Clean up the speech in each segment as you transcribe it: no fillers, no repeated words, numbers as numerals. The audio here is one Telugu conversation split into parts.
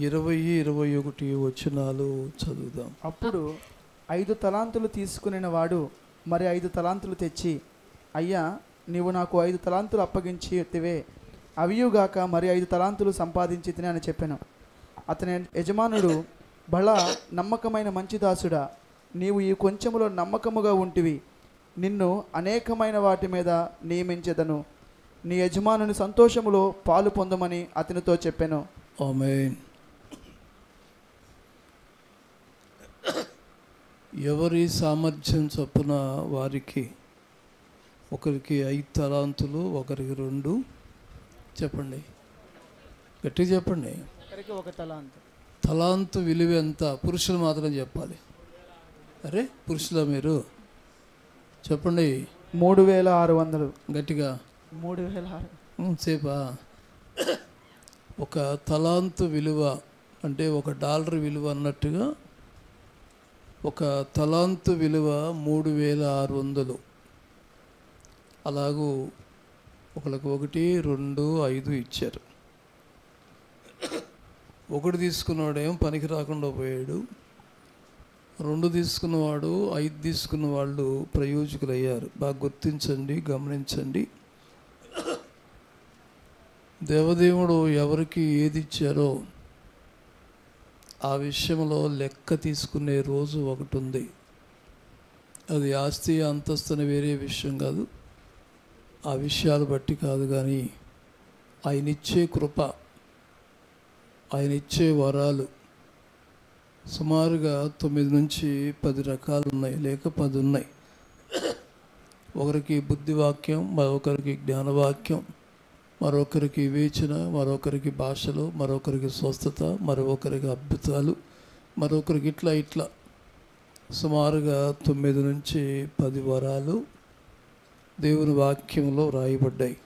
20-21 వచనాలు చదువుదాం. అప్పుడు 5 తలాంతులు తీసుకునిన వాడు మరి 5 తలాంతులు తెచ్చి, అయ్యా, నీవు నాకు 5 తలాంతులు అప్పగించి ఎత్తివే, అవియుగాక మరి 5 తలాంతులు సంపాదించి తిని అని చెప్పాను. అతని యజమానుడు, బలా నమ్మకమైన మంచి దాసుడా, నీవు ఈ కొంచెములో నమ్మకముగా ఉంటివి, నిన్ను అనేకమైన వాటి మీద నియమించెదను, నీ యజమానుని సంతోషములో పాలు పొందమని అతనితో చెప్పాను. ఆమేన్. ఎవరి సామర్థ్యం చొప్పున వారికి, ఒకరికి 5 తలాంతులు, ఒకరికి 2. చెప్పండి, గట్టిగా చెప్పండి. ఒకరికి 1 తలాంతు. తలాంతు విలువ ఎంత? పురుషులు మాత్రం చెప్పాలి. అరే పురుషుల మీరు చెప్పండి. 3600. గట్టిగా 3600. సేపా? ఒక తలాంతు విలువ అంటే $1 విలువ అన్నట్టుగా, ఒక తలాంతు విలువ 3600. అలాగూ ఒకరికి 1, 2, 5 ఇచ్చారు. 1 తీసుకున్నవాడేమో పనికి రాకుండా పోయాడు, 2 తీసుకున్నవాడు, 5 తీసుకున్న వాళ్ళు ప్రయోజకులయ్యారు. బాగా గుర్తించండి, గమనించండి. దేవదేవుడు ఎవరికి ఏది ఇచ్చారో ఆ విషయంలో లెక్క తీసుకునే రోజు ఒకటి ఉంది. అది ఆస్తి అంతస్తున వేరే విషయం కాదు, ఆ విషయాలు బట్టి కాదు, కానీ ఆయన ఇచ్చే కృప, ఆయన ఇచ్చే వరాలు సుమారుగా 9 నుంచి 10 రకాలు ఉన్నాయి, లేక 10 ఉన్నాయి. ఒకరికి బుద్ధివాక్యం, మరొకరికి జ్ఞానవాక్యం, మరొకరికి వివేచన, మరొకరికి భాషలు, మరొకరికి స్వస్థత, మరొకరికి అద్భుతాలు, మరొకరికి ఇట్లా సుమారుగా 9 నుంచి 10 వరాలు దేవుని వాక్యంలో రాయబడ్డాయి.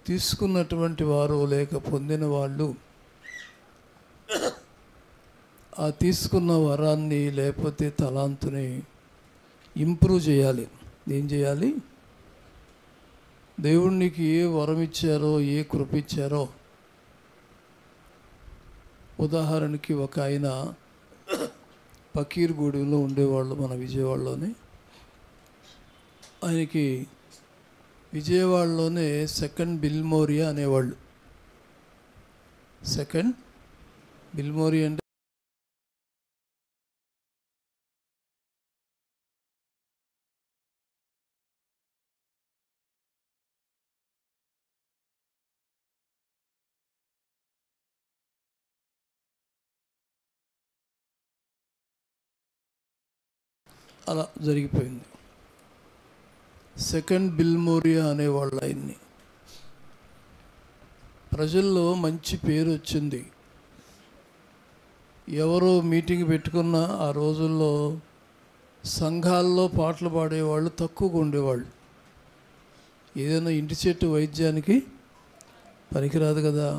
తీసుకున్నటువంటి వారు లేక పొందిన వాళ్ళు ఆ తీసుకున్న వరాన్ని లేకపోతే తలాంతుని ఇంప్రూవ్ చేయాలి. ఏం చేయాలి? దేవుడు నీకు ఏ వరం ఇచ్చారో, ఏ కృప ఇచ్చారో, ఉదాహరణకి ఒక ఆయన పకీర్గూడెంలో ఉండేవాళ్ళు మన విజయవాడలోనే. ఆయనకి విజయవాడలోనే సెకండ్ బిల్మోరియా అనేవాళ్ళు. సెకండ్ బిల్మోరియా అంటే అలా జరిగిపోయింది. సెకండ్ బిల్మోరియా అనేవాళ్ళు ఆయన్ని. ప్రజల్లో మంచి పేరు వచ్చింది. ఎవరో మీటింగ్ పెట్టుకున్న ఆ రోజుల్లో సంఘాల్లో పాటలు పాడేవాళ్ళు తక్కువగా ఉండేవాళ్ళు. ఏదైనా ఇంటి చెట్టు వైద్యానికి పనికిరాదు కదా,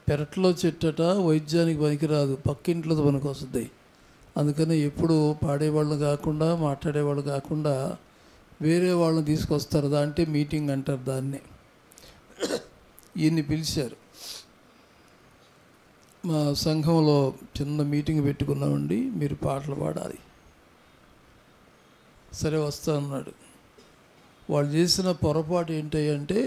పెరట్లో చెట్టట వైద్యానికి పనికిరాదు, పక్కింట్లో పనికి వస్తుంది. అందుకని ఎప్పుడు పాడేవాళ్ళు కాకుండా, మాట్లాడేవాళ్ళు కాకుండా వేరే వాళ్ళని తీసుకొస్తారు. అంటే మీటింగ్ అంటారు దాన్ని. ఈయన్ని పిలిచారు. మా సంఘంలో చిన్న మీటింగ్ పెట్టుకున్నామండి, మీరు పాటలు పాడాలి. సరే వస్తా అన్నాడు. వాళ్ళు చేసిన పొరపాటు ఏంటంటే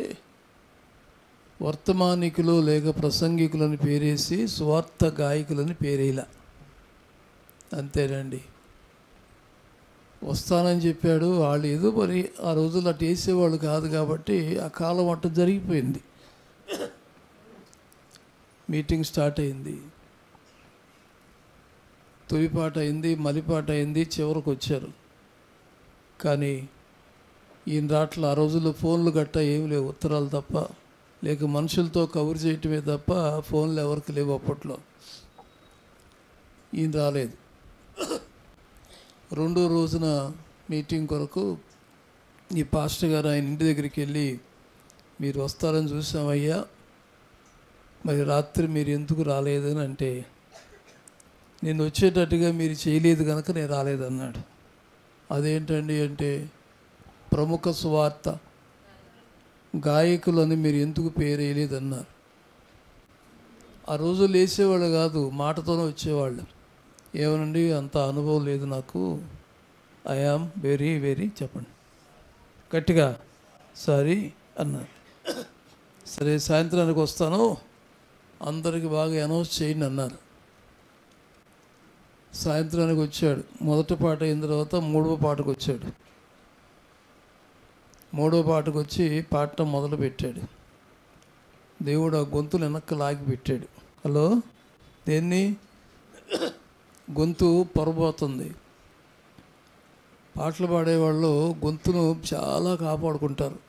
వర్తమానికులు లేక ప్రసంగికులని పేరేసి స్వార్థ గాయకులని పేరేలా. అంతేనండి. వస్తానని చెప్పాడు. వాళ్ళు ఏదో మరి ఆ రోజులు అటు వేసేవాళ్ళు కాదు కాబట్టి ఆ కాలం అట్ట జరిగిపోయింది. మీటింగ్ స్టార్ట్ అయింది, తొలిపాట అయింది, మలిపాట అయింది, చివరికి వచ్చారు. కానీ ఈయన రాట్ల. ఆ రోజుల్లో ఫోన్లు గట్ట ఏమి లేవు, ఉత్తరాలు తప్ప, లేక మనుషులతో కబురు చేయటమే తప్ప ఫోన్లు ఎవరికి లేవు అప్పట్లో. ఈయన రాలేదు. 2వ రోజున మీటింగ్ కొరకు ఈ పాస్టర్ గారు ఆయన ఇంటి దగ్గరికి వెళ్ళి, మీరు వస్తారని చూసామయ్యా, మరి రాత్రి మీరు ఎందుకు రాలేదని అంటే, నేను వచ్చేటట్టుగా మీరు చేయలేదు కనుక నేను రాలేదన్నాడు. అదేంటండి అంటే, ప్రముఖ సువార్త గాయకులని మీరు ఎందుకు పేరేయలేదన్నారు. ఆ రోజు లేచేవాళ్ళు కాదు, మాటతోనే వచ్చేవాళ్ళు. ఏమనండి, అంత అనుభవం లేదు నాకు, ఐ యామ్ వెరీ వెరీ చెప్పండి గట్టిగా సారీ అన్నారు. సరే సాయంత్రానికి వస్తాను, అందరికి బాగా అనౌన్స్ చేయండి అన్నారు. సాయంత్రానికి వచ్చాడు. మొదటి పాట అయిన తర్వాత మూడవ పాటకు వచ్చాడు. మూడవ పాటకు వచ్చి పాడటం మొదలు పెట్టాడు. దేవుడు ఆ గొంతులు వెనక్కి లాగి పెట్టాడు. హలో, దేన్ని? గొంతు పొరబోతుంది. పాటలు పాడేవాళ్ళు గొంతును చాలా కాపాడుకుంటారు.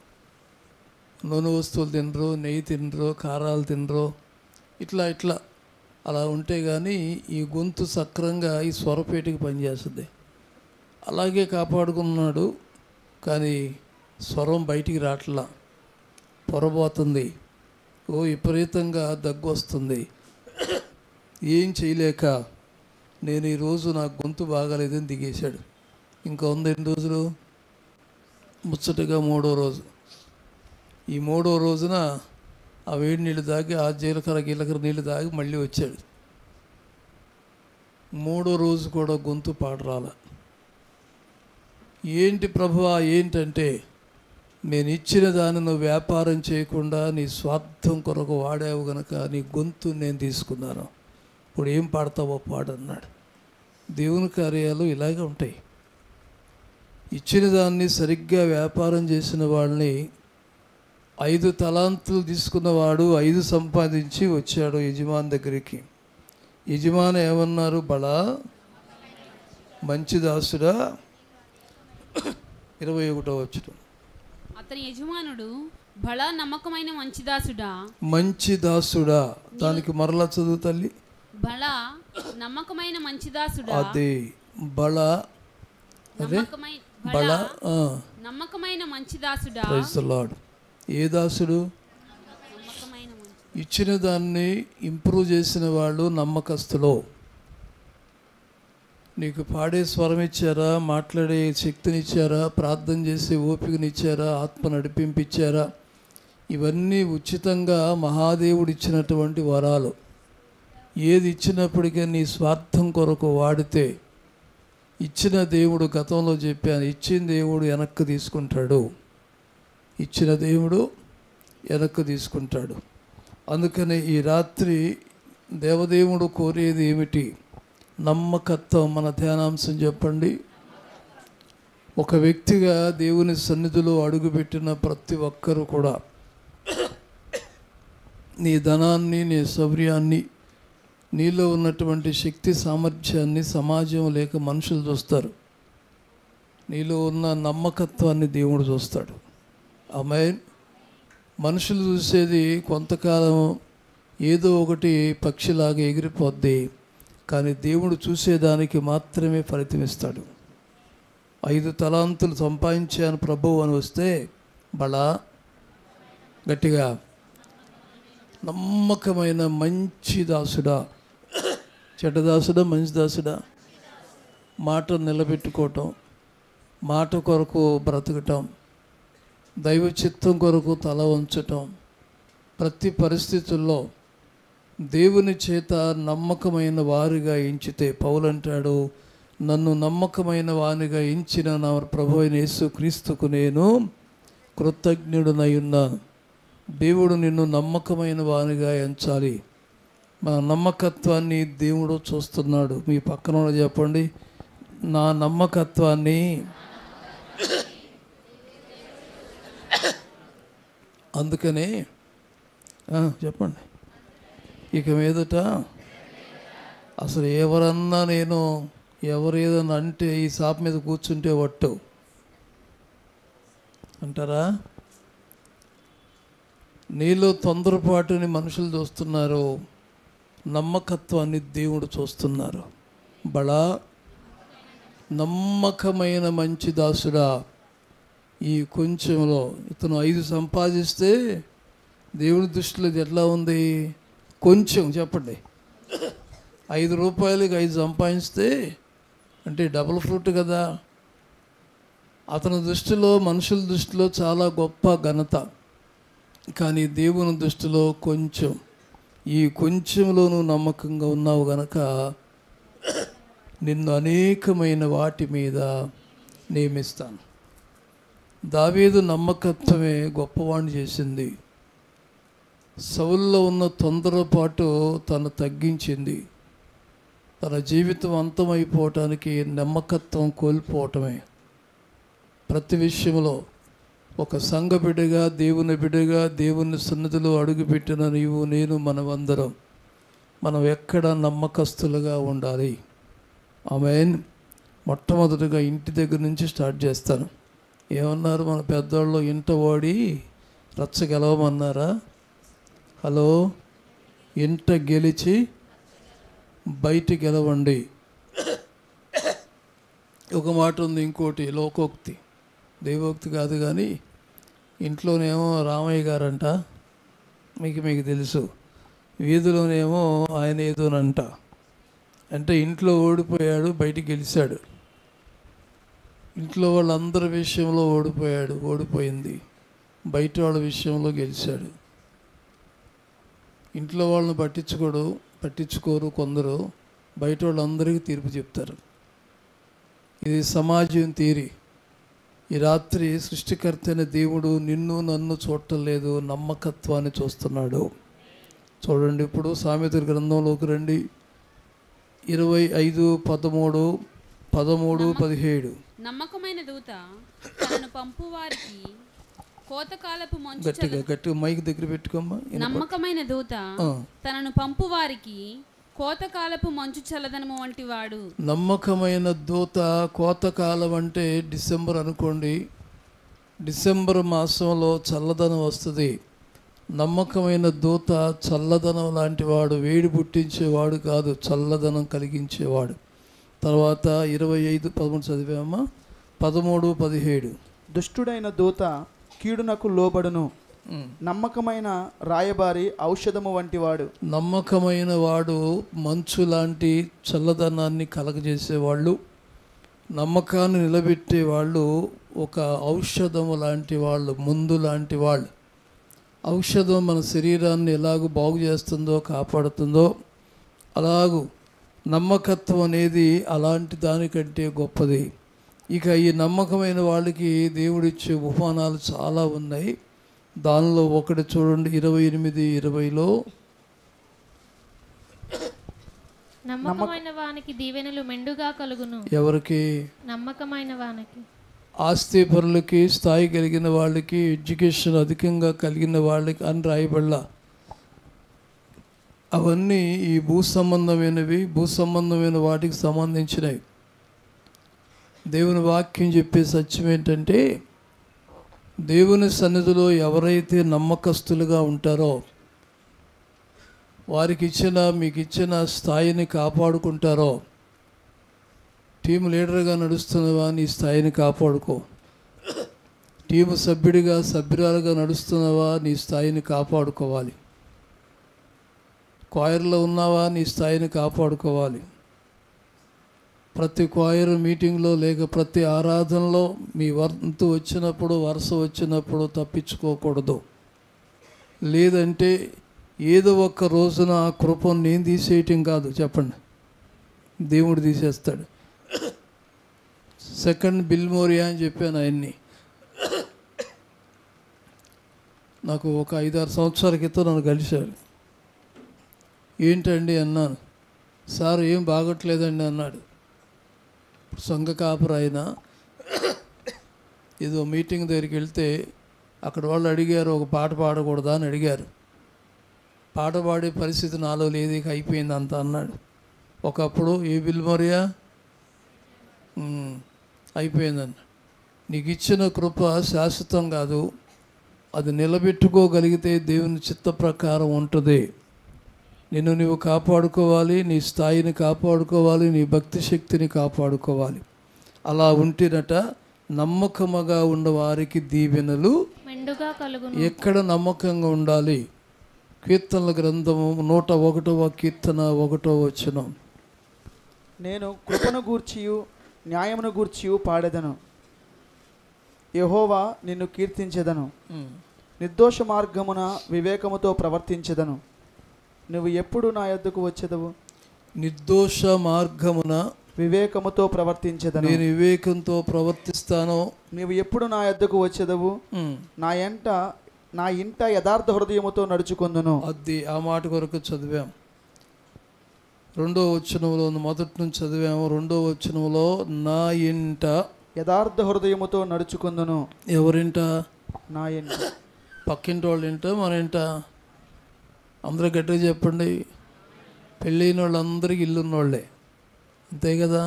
నూనె వస్తువులు తినరు, నెయ్యి తినరు, కారాలు తినరు, ఇట్లా అలా ఉంటే కానీ ఈ గొంతు సక్రంగా ఈ స్వరపేటికి పనిచేస్తుంది. అలాగే కాపాడుకున్నాడు, కానీ స్వరం బయటికి రావట్లా, పొరబోతుంది, విపరీతంగా దగ్గు వస్తుంది. ఏం చేయలేక నేను ఈరోజు నా గొంతు బాగాలేదని దిగేశాడు. ఇంకా ఉంది ఎన్ని రోజులు? ముచ్చటగా 3వ రోజు. ఈ 3వ రోజున ఆ వేడి నీళ్ళు తాగి, ఆ జీలకర్ర నీళ్ళు తాగి మళ్ళీ వచ్చాడు. 3వ రోజు కూడా గొంతు పాడరాల. ఏంటి ప్రభువా ఏంటంటే, నేను ఇచ్చిన దాన్ని నువ్వు వ్యాపారం చేయకుండా నీ స్వార్థం కొరకు వాడావు గనక నీ గొంతు నేను తీసుకున్నాను, ఇప్పుడు ఏం పాడతావో పాడన్నాడు. దేవుని కార్యాలు ఇలాగే ఉంటాయి. ఇచ్చిన దాన్ని సరిగ్గా వ్యాపారం చేసిన వాళ్ళని, 5 తలాంతులు తీసుకున్నవాడు 5 సంపాదించి వచ్చాడు యజమాని దగ్గరికి. యజమాని ఏమన్నారు? బలా మంచి దాసుడా. 21వ వచనం. అతని యజమానుడు, బలా నమ్మకమైన మంచి దాసుడా. మంచి దాసుడా, దానికి మరలా చదువు తల్లి. బలా నమ్మకమైన మంచి దాసుడా. అదే బలా, అదే బలా, నమ్మకమైన మంచి దాసుడా. Praise the Lord. ఏ దాసుడు? ఇచ్చిన దాన్ని ఇంప్రూవ్ చేసిన వాళ్ళు నమ్మకస్తులు. నీకు పాడే స్వరం ఇచ్చారా, మాట్లాడే శక్తినిచ్చారా, ప్రార్థన చేసే ఓపికనిచ్చారా, ఆత్మ నడిపింపిచ్చారా? ఇవన్నీ ఉచితంగా మహాదేవుడు ఇచ్చినటువంటి వరాలు. ఏది ఇచ్చినప్పటికీ నీ స్వార్థం కొరకు వాడితే, ఇచ్చిన దేవుడు, గతంలో చెప్పాను, ఇచ్చిన దేవుడు వెనక్కి తీసుకుంటాడు. ఇచ్చిన దేవుడు వెనక్కి తీసుకుంటాడు. అందుకని ఈ రాత్రి దేవదేవుడు కోరేది ఏమిటి? నమ్మకత్వం. మన ధ్యానాంశం చెప్పండి. ఒక వ్యక్తిగా దేవుని సన్నిధిలో అడుగుపెట్టిన ప్రతి ఒక్కరూ కూడా నీ ధనాన్ని, నీ శౌర్యాన్ని, నీలో ఉన్నటువంటి శక్తి సామర్థ్యాన్ని సమాజం లేక మనుషులు చూస్తారు. నీలో ఉన్న నమ్మకత్వాన్ని దేవుడు చూస్తాడు. ఆమేన్. మనుషులు చూసేది కొంతకాలం ఏదో ఒకటి పక్షిలాగా ఎగిరిపోద్ది, కానీ దేవుడు చూసేదానికి మాత్రమే ఫలితమిస్తాడు. 5 తలాంతులు సంపాదించాను ప్రభువు అని వస్తే, బలా గట్టిగా నమ్మకమైన మంచి దాసుడా. చెడ్డదాసుడా, మంచి దాసుడా? మాట నిలబెట్టుకోవటం, మాట కొరకు బ్రతకటం, దైవ చిత్తం కొరకు తల వంచటం, ప్రతి పరిస్థితుల్లో దేవుని చేత నమ్మకమైన వారిగా ఎంచితే, పౌలు అంటాడు, నన్ను నమ్మకమైన వానిగా ఎంచిన నా ప్రభు అయిన యేసుక్రీస్తుకు నేను కృతజ్ఞుడనై ఉన్నాను. దేవుడు నిన్ను నమ్మకమైన వానిగా ఎంచాలి. మన నమ్మకత్వాన్ని దేవుడు చూస్తున్నాడు. మీ పక్కన చెప్పండి, నా నమ్మకత్వాన్ని అందుకనే చెప్పండి, ఇక మీదట అసలు ఎవరన్నా నేను ఎవరేదన్నా అంటే ఈ షాప్ మీద కూర్చుంటే వట్టు అంటారా? నీలో తొందరపాటుని మనుషులు చూస్తున్నారు, నమ్మకత్వాన్ని దేవుడు చూస్తున్నారు. బలా నమ్మకమైన మంచి దాసుడా. ఈ కొంచెంలో ఇతను 5 సంపాదిస్తే దేవుడి దృష్టిలో ఇది ఎట్లా ఉంది? కొంచెం. చెప్పండి, 5 రూపాయలకి 5 సంపాదిస్తే అంటే డబుల్ ఫ్రూట్ కదా. అతని దృష్టిలో, మనుషుల దృష్టిలో చాలా గొప్ప ఘనత, కానీ దేవుని దృష్టిలో కొంచెం. ఈ కొంచెంలో నువ్వు నమ్మకంగా ఉన్నావు గనక నిన్ను అనేకమైన వాటి మీద నియమిస్తాను. దావీదు నమ్మకత్వమే గొప్పవాణ్ణి చేసింది. సౌల్లో ఉన్న తొందరపాటు తను తగ్గించింది. తన జీవితం అంతమైపోవటానికి నమ్మకత్వం కోల్పోవటమే. ప్రతి విషయంలో ఒక సంఘ బిడ్డగా, దేవుని బిడ్డగా, దేవుని సన్నిధిలో అడుగుపెట్టిన నీవు, నేను, మనమందరం మనం ఎక్కడ నమ్మకస్తులుగా ఉండాలి. ఆమేన్. మొట్టమొదటిగా ఇంటి దగ్గర నుంచి స్టార్ట్ చేస్తాను. ఏమన్నారు మన పెద్దవాళ్ళు? ఇంట ఓడి రచ్చ గెలవమన్నారా? హలో, ఇంట గెలిచి బయట గెలవండి. ఒక మాట ఉంది, ఇంకోటి లోకోక్తి, దైవోక్తి కాదు. కానీ ఇంట్లోనేమో రామయ్య గారంట, మీకు తెలుసు. వీధిలోనేమో ఆయన ఏదోనంట. అంటే ఇంట్లో ఓడిపోయాడు, బయటికి గెలిచాడు. ఇంట్లో వాళ్ళందరి విషయంలో ఓడిపోయింది. బయట వాళ్ళ విషయంలో గెలిచాడు. ఇంట్లో వాళ్ళని పట్టించుకోరు కొందరు, బయట వాళ్ళందరికీ తీర్పు చెప్తారు. ఇది సమాజం తీరి. ఈ రాత్రి సృష్టికర్త అయిన దేవుడు నిన్ను నన్ను చూడలేదు, నమ్మకత్వాన్ని చూస్తున్నాడు. చూడండి, ఇప్పుడు సామెతల గ్రంథంలోకి రండి. 25, 13, 17. నమ్మకమైన దూత తనను పంపు వారికి కోతకాలపు మంచు గట్టిగా మైక్ దగ్గర పెట్టుకోమ్మా. నమ్మకమైన దూత తనను పంపు వారికి కోతకాలపు మంచు చల్లదనము వంటి వాడు. నమ్మకమైన దూత. కోతకాలం అంటే డిసెంబర్ అనుకోండి. డిసెంబర్ మాసంలో చల్లదనం వస్తుంది. నమ్మకమైన దూత చల్లదనం లాంటి వాడు. వేడి పుట్టించేవాడు కాదు, చల్లదనం కలిగించేవాడు. తర్వాత 25, 13 చదివామా. 13, 17. దుష్టుడైన దూత కీడునకు లోబడును, నమ్మకమైన రాయబారి ఔషధము వంటి వాడు. నమ్మకమైన వాడు మంచు లాంటి చల్లదనాన్ని కలగజేసేవాళ్ళు, నమ్మకాన్ని నిలబెట్టేవాళ్ళు, ఒక ఔషధము లాంటి వాళ్ళు, ముందు లాంటి వాళ్ళు. ఔషధం మన శరీరాన్ని ఎలాగూ బాగు చేస్తుందో, కాపాడుతుందో, అలాగూ నమ్మకత్వం అనేది అలాంటి దానికంటే గొప్పది. ఇక ఈ నమ్మకమైన వాళ్ళకి దేవుడిచ్చే ఉపమానాలు చాలా ఉన్నాయి. దానిలో ఒకటి చూడండి, 28, 20లో. నమ్మకమైన వానికి దీవెనలు మెండుగా కలుగును. ఎవరికి? నమ్మకమైన వానికి. ఆస్తి పరులకి, స్థాయి కలిగిన వాళ్ళకి, ఎడ్యుకేషన్ అధికంగా కలిగిన వాళ్ళకి అని రాయబడలా. అవన్నీ ఈ భూ సంబంధమైన వాటికి సంబంధించినవి. దేవుని వాక్యం చెప్పే సత్యం ఏంటంటే, దేవుని సన్నిధిలో ఎవరైతే నమ్మకస్తులుగా ఉంటారో వారికి మీకు ఇచ్చిన స్థాయిని కాపాడుకుంటారో. టీం లీడర్గా నడుస్తున్నవా, నీ స్థాయిని కాపాడుకో. టీము సభ్యురాలుగా నడుస్తున్నవా, నీ స్థాయిని కాపాడుకోవాలి. క్వాయర్లో ఉన్నావా, నీ స్థాయిని కాపాడుకోవాలి. ప్రతి క్వాయర్ మీటింగ్లో లేక ప్రతి ఆరాధనలో మీ వంతు వచ్చినప్పుడు, వరుస వచ్చినప్పుడు తప్పించుకోకూడదు. లేదంటే ఏదో ఒక్క రోజున ఆ కృపను నేను తీసేయటం కాదు, చెప్పండి, దేవుడు తీసేస్తాడు. సెకండ్ బిల్మోరియా అని చెప్పాను ఆయన్ని. నాకు ఒక 5-6 సంవత్సరాల క్రితం నన్ను కలిశారు. ఏంటండి అన్నాను. సార్ ఏం బాగట్లేదండి అన్నాడు. సంఘ కాపుర ఆయన. ఏదో మీటింగ్ దగ్గరికి వెళ్తే అక్కడ వాళ్ళు అడిగారు, ఒక పాట పాడకూడదా అని అడిగారు. పాట పాడే పరిస్థితి నాలో లేదు, ఇక అయిపోయింది అంత అన్నాడు. ఒకప్పుడు ఏ బిల్మోరియా అయిపోయిందన్న. నీకు ఇచ్చిన కృప శాశ్వతం కాదు, అది నిలబెట్టుకోగలిగితే దేవుని చిత్త ప్రకారం ఉంటుంది. నిన్ను నువ్వు కాపాడుకోవాలి, నీ స్థాయిని కాపాడుకోవాలి, నీ భక్తి శక్తిని కాపాడుకోవాలి. అలా ఉంటేనట నమ్మకముగా ఉన్న వారికి దీవెనలు మెండుగా కలుగును. ఎక్కడ నమ్మకంగా ఉండాలి? కీర్తనల గ్రంథము 101వ కీర్తన 1వ వచనం. నేను కృపను గూర్చియు న్యాయమును గూర్చియు పాడెదను, యెహోవా నిన్ను కీర్తించెదను. నిర్దోష మార్గమున వివేకముతో ప్రవర్తించెదను. నువ్వు ఎప్పుడు నా యొద్దకు వచ్చేదవు? నిర్దోష మార్గమున వివేకముతో ప్రవర్తించెదను. నేను వివేకంతో ప్రవర్తిస్తాను. నీవు ఎప్పుడు నా యొద్దకు వచ్చేదవు? నా ఇంట యథార్థ హృదయముతో నడుచుకొందును. అది ఆ మాట కొరకు చదివాం. 2వ వచనంలో, మొదటి నుంచి చదివాము. 2వ వచనంలో నా ఇంట యథార్థ హృదయముతో నడుచుకొందును. ఎవరింట? నా ఇంట. పక్కింటి వాళ్ళ ఇంట, మన ఇంట? అందరూ గట్టిగా చెప్పండి. పెళ్ళైన వాళ్ళందరికీ ఇల్లు ఉన్నోళ్ళే, అంతే కదా?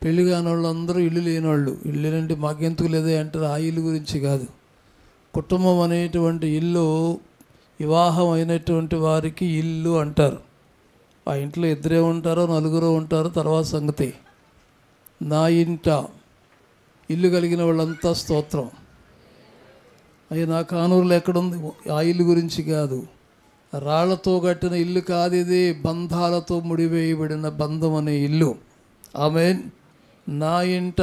పెళ్ళి కాని వాళ్ళందరూ ఇల్లు లేనివాళ్ళు. ఇల్లు లేనంటే మాకెందుకు లేదే అంటారు. ఆ ఇల్లు గురించి కాదు. కుటుంబం అనేటువంటి ఇల్లు, వివాహం అయినటువంటి వారికి ఇల్లు అంటారు. ఆ ఇంట్లో ఇద్దరే ఉంటారో నలుగురు ఉంటారో తర్వాత సంగతి. నా ఇంట ఇల్లు కలిగిన వాళ్ళంతా స్తోత్రం. అయ్యి నా కానూరులో ఎక్కడుంది? ఆ ఇల్లు గురించి కాదు. రాళ్లతో కట్టిన ఇల్లు కాదు ఇది, బంధాలతో ముడివేయబడిన బంధం అనే ఇల్లు. ఆమేన్. నా ఇంట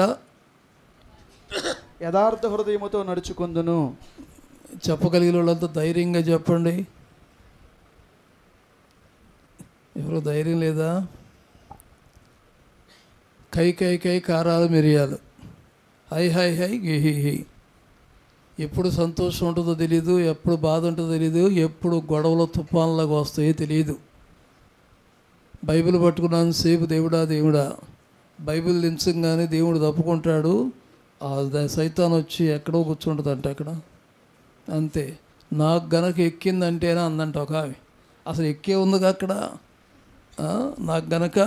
యథార్థ హృదయముతో నడుచుకొందును. చెప్పగలిగిన వాళ్ళంతా ధైర్యంగా చెప్పండి. ఎవరో ధైర్యం లేదా? కై కై కై కారాలు మిరియాలు, హై హై హై గిహి హి. ఎప్పుడు సంతోషం ఉంటుందో తెలియదు, ఎప్పుడు బాధ ఉంటుందో తెలియదు, ఎప్పుడు గొడవలు తుఫాన్లాగా వస్తాయో తెలియదు. బైబిల్ పట్టుకున్నాను సేపు దేవుడా దేవుడా, బైబిల్ దించగానే దేవుడు తప్పుకుంటాడు. సైతాన్ వచ్చి ఎక్కడో కూర్చుంటుందంట అక్కడ, అంతే. నాకు గనక ఎక్కిందంటేనా అందంట ఒక ఆమె. అసలు ఎక్కే ఉందిగా అక్కడ. నాకు గనక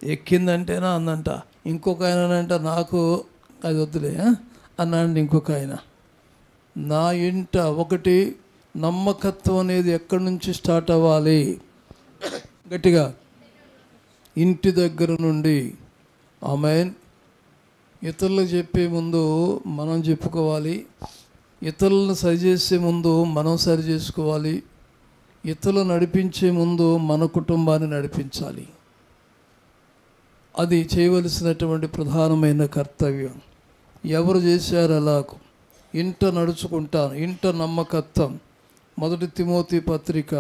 ఎక్కిందంటేనా అందంట. ఇంకొక ఆయనంట నాకు అది వద్దులే అన్నాడు ఇంకొక ఆయన. నా ఇంట ఒకటి నమ్మకత్వం అనేది ఎక్కడి నుంచి స్టార్ట్ అవ్వాలి? గట్టిగా, ఇంటి దగ్గర నుండి. ఆమేన్. ఇతరులకు చెప్పే ముందు మనం చెప్పుకోవాలి. ఇతరులను సరిచేసే ముందు మనం సరి చేసుకోవాలి. ఇతరులు నడిపించే ముందు మన కుటుంబాన్ని నడిపించాలి. అది చేయవలసినటువంటి ప్రధానమైన కర్తవ్యం. ఎవరు చేశారు అలాగూ? ఇంట నడుచుకుంటాను. ఇంట నమ్మకత్వం. 1 తిమోతి పత్రిక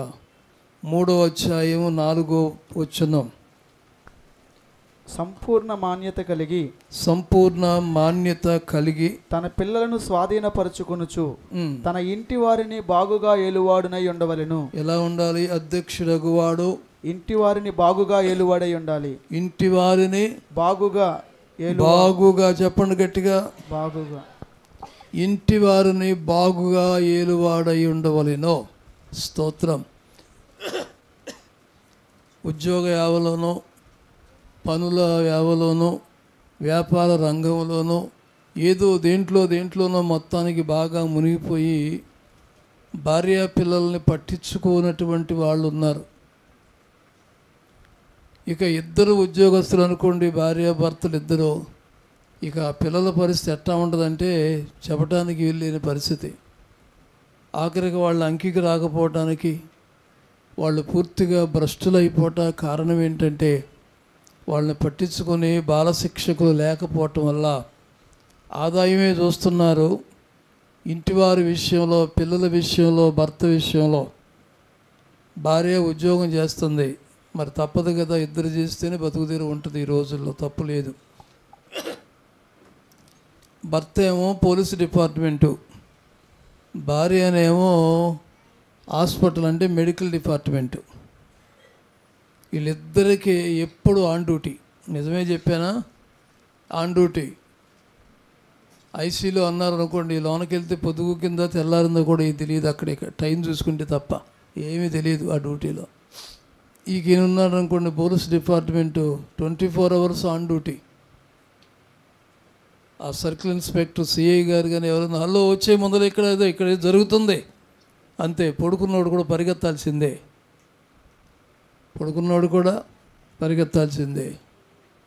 3వ అధ్యాయం 4వ వచనం. సంపూర్ణ మాన్యత కలిగి తన పిల్లలను స్వాధీనపరచుకొనుచు తన ఇంటి వారిని బాగుగా ఏలువాడునై ఉండవలెను. ఎలా ఉండాలి? అధ్యక్షుడగువాడు ఇంటి వారిని బాగుగా ఏలువాడై ఉండాలి. ఇంటి వారిని బాగుగా చెప్పండి గట్టిగా, బాగుగా. ఇంటి వారిని బాగుగా ఏలువాడై ఉండవలెను. స్తోత్రం. ఉద్యోగ యావలోనూ, పనుల యావలోనూ, వ్యాపార రంగంలోనూ, ఏదో దేంట్లోనో మొత్తానికి బాగా మునిగిపోయి భార్య పిల్లల్ని పట్టించుకోనటువంటి వాళ్ళు ఉన్నారు. ఇక ఇద్దరు ఉద్యోగస్తులు అనుకోండి, భార్యాభర్తలు ఇద్దరు. ఇక పిల్లల పరిస్థితి ఎట్లా ఉంటుందంటే చెప్పడానికి వీల్లేని పరిస్థితి. ఆఖరికి వాళ్ళ అంకికి రాకపోవటానికి, వాళ్ళు పూర్తిగా భ్రష్టులైపోవట కారణం ఏంటంటే వాళ్ళని పట్టించుకొని బాలశిక్షకులు లేకపోవటం వల్ల ఆదాయమే చూస్తున్నారు. ఇంటివారి విషయంలో, పిల్లల విషయంలో, భర్త విషయంలో. భార్య ఉద్యోగం చేస్తుంది, మరి తప్పదు కదా, ఇద్దరు చేస్తేనే బతుకుతీరు ఉంటుంది ఈ రోజుల్లో, తప్పు లేదు. భర్త ఏమో పోలీసు డిపార్ట్మెంటు, భార్య అనేమో హాస్పిటల్ అంటే మెడికల్ డిపార్ట్మెంటు. వీళ్ళిద్దరికీ ఎప్పుడు ఆన్ డ్యూటీ. నిజమే చెప్పానా? On duty. ఐసీలో అన్నారు అనుకోండి, లోనకి వెళ్తే పొదుగు కింద తెల్లారిందో కూడా ఏం తెలియదు. అక్కడే టైం చూసుకుంటే తప్ప ఏమీ తెలియదు ఆ డ్యూటీలో. ఈయన ఉన్నాడు అనుకోండి, police department 24 hours on duty. ఆ సర్కిల్ ఇన్స్పెక్టర్ సిఐ గారు కానీ ఎవరైనా హలో వచ్చే ముందర ఇక్కడ జరుగుతుంది అంతే. పడుకున్నోడు కూడా పరిగెత్తాల్సిందే, పరిగెత్తాల్సిందే.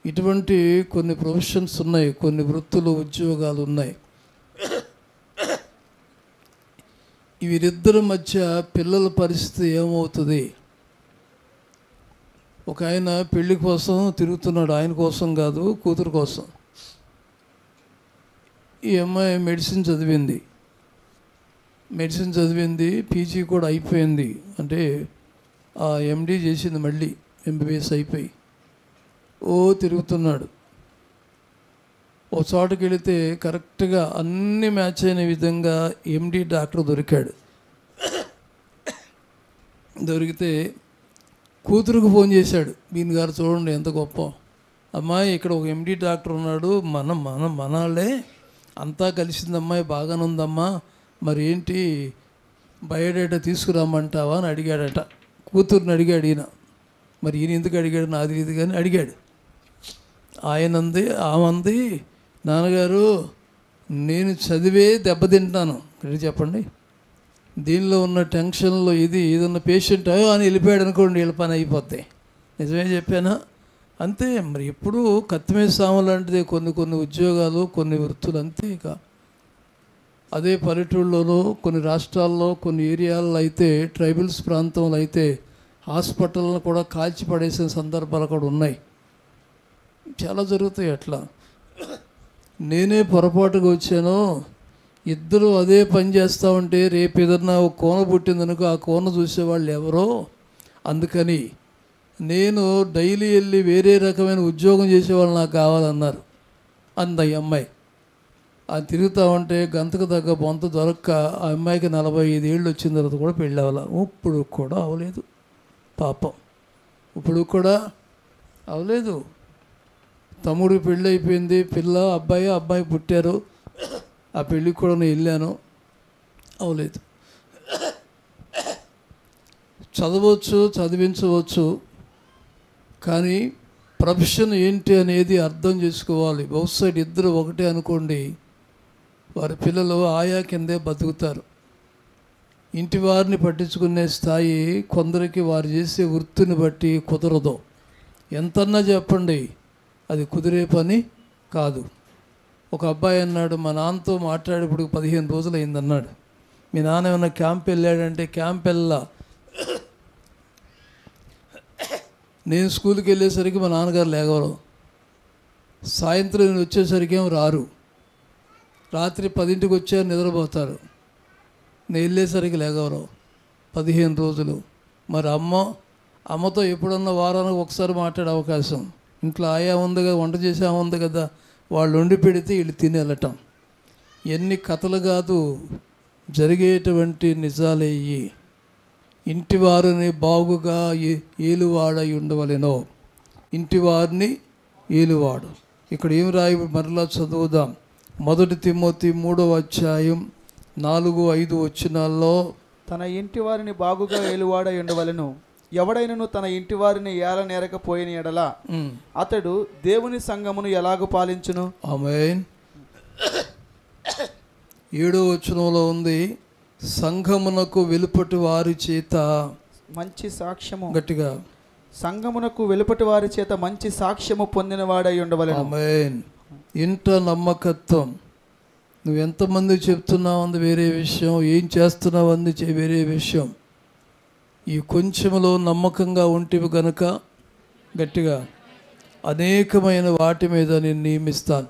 ఇటువంటి కొన్ని ప్రొఫెషన్స్ ఉన్నాయి, కొన్ని వృత్తులు, ఉద్యోగాలు ఉన్నాయి. వీరిద్దరి మధ్య పిల్లల పరిస్థితి ఏమవుతుంది? ఒక ఆయన పెళ్లి కోసం తిరుగుతున్నాడు, ఆయన కోసం కాదు, కూతురు కోసం. ఈ అమ్మాయి మెడిసిన్ చదివింది, పీజీ కూడా అయిపోయింది. అంటే ఆ ఎండి చేసింది మళ్ళీ ఎంబీబీఎస్ అయిపోయి తిరుగుతున్నాడు. ఓ చోటుకి వెళితే కరెక్ట్గా అన్ని మ్యాచ్ అయిన విధంగా ఎండి డాక్టర్ దొరికాడు. దొరికితే కూతురుకు ఫోన్ చేశాడు, దీని గారు చూడండి ఎంత గొప్ప అమ్మాయి, ఇక్కడ ఒక ఎండి డాక్టర్ ఉన్నాడు, మనాళ్ళే అంతా కలిసింది అమ్మాయి, బాగానే ఉందమ్మా, మరి ఏంటి బయోడేటా తీసుకురామంటావా అని అడిగాడట. కూతుర్ని అడిగాడు ఈయన. మరి ఈయన ఎందుకు అడిగాడు నాది ఇది కానీ అడిగాడు. ఆయనంది ఆమంది, నాన్నగారు నేను చదివే దెబ్బతింటాను. ఇక్కడ చెప్పండి, దీనిలో ఉన్న టెన్షన్లో ఇది ఏదన్నా పేషెంట్ అని వెళ్ళిపోయాడు అనుకోండి, వీళ్ళ పని అయిపోతాయి. నిజమే చెప్పానా? అంతే మరి. ఎప్పుడు కత్తిమీద సాము లాంటిదే కొన్ని ఉద్యోగాలు, కొన్ని వృత్తులు అంతే. ఇక అదే పల్లెటూళ్ళలోనూ కొన్ని రాష్ట్రాల్లో కొన్ని ఏరియాల్లో అయితే, ట్రైబల్స్ ప్రాంతంలో అయితే హాస్పిటల్ను కూడా కాల్చి పడేసిన సందర్భాలు కూడా ఉన్నాయి. చాలా జరుగుతాయి అట్లా. నేనే పొరపాటుగా వచ్చాను, ఇద్దరు అదే పని చేస్తూ ఉంటే రేపు ఏదన్నా ఒక కోన పుట్టిందనుకో, ఆ కోన చూసేవాళ్ళు ఎవరో, అందుకని నేను డైలీ వెళ్ళి వేరే రకమైన ఉద్యోగం చేసేవాళ్ళు నాకు కావాలన్నారు అంది ఈ అమ్మాయి. అది తిరుగుతూ ఉంటే గంతకు తగ్గ బొంత దొరక్క ఆ అమ్మాయికి 45 ఏళ్ళు వచ్చిన తర్వాత కూడా పెళ్ళి అవ్వాలి. ఇప్పుడు కూడా అవలేదు పాపం, ఇప్పుడు కూడా అవలేదు. తమ్ముడికి పెళ్ళి అయిపోయింది, అబ్బాయి పుట్టారు, ఆ పెళ్ళికి కూడా నేను వెళ్ళాను, అవలేదు. చదవచ్చు, చదివించవచ్చు, కానీ ప్రొఫెషన్ ఏంటి అనేది అర్థం చేసుకోవాలి. బహుశా ఇద్దరు ఒకటే అనుకోండి, వారి పిల్లలు ఆయా కిందే బతుకుతారు. ఇంటి వారిని పట్టించుకునే స్థాయి కొందరికి వారు చేసే వృత్తిని బట్టి కుదరదు. ఎంతన్నా చెప్పండి, అది కుదిరే పని కాదు. ఒక అబ్బాయి అన్నాడు, మా నాన్నతో మాట్లాడేప్పుడు 15 రోజులు అయిందన్నాడు. మీ నాన్న ఏమన్నా క్యాంప్ వెళ్ళాడంటే, క్యాంప్ వెళ్ళా, నేను స్కూల్కి వెళ్ళేసరికి మా నాన్నగారు లేగవరు, సాయంత్రం నేను వచ్చేసరికి ఏమో రారు, రాత్రి 10ంటికి వచ్చారు నిద్రపోతారు, నేను వెళ్ళేసరికి లేగవరు. 15 రోజులు. మరి అమ్మతో ఎప్పుడన్నా వారానికి ఒకసారి మాట్లాడే అవకాశం, ఇంట్లో ఆయా ఉంది కదా, వంట చేసే ఉంది కదా, వాళ్ళు వండి పెడితే వీళ్ళు తిని వెళ్ళటం. ఎన్ని కథలు కాదు, జరిగేటువంటి నిజాలే ఇవి. ఇంటి వారిని బాగుగా ఏలువాడై ఉండవలెనో, ఇంటి వారిని ఏలువాడు. ఇక్కడ ఏం రాయి మరలా చదువుదాం. 1 తిమోతి 3వ అధ్యాయం 4-5 వచనాల్లో, తన ఇంటి వారిని బాగుగా ఏలువాడై ఉండవలెను, ఎవడైనను తన ఇంటి వారిని ఏలనేరకపోయిన ఎడల అతడు దేవుని సంఘమును ఎలాగూ పాలించును. ఆమేన్. 7వ వచనంలో ఉంది, సంఘమునకు వెలుపటి వారి చేత మంచి సాక్ష్యము, గట్టిగా, సంఘమునకు వెలుపటి వారి చేత మంచి సాక్ష్యము పొందినవాడై ఉండవలెను. ఆమేన్. ఇంట నమ్మకత్వం. నువ్వు ఎంతమంది చెప్తున్నావు అంది వేరే విషయం, ఏం చేస్తున్నావు అంది వేరే విషయం. ఈ కొంచెంలో నమ్మకంగా ఉంటివి గనుక గట్టిగా అనేకమైన వాటి మీద నేను నియమిస్తాను.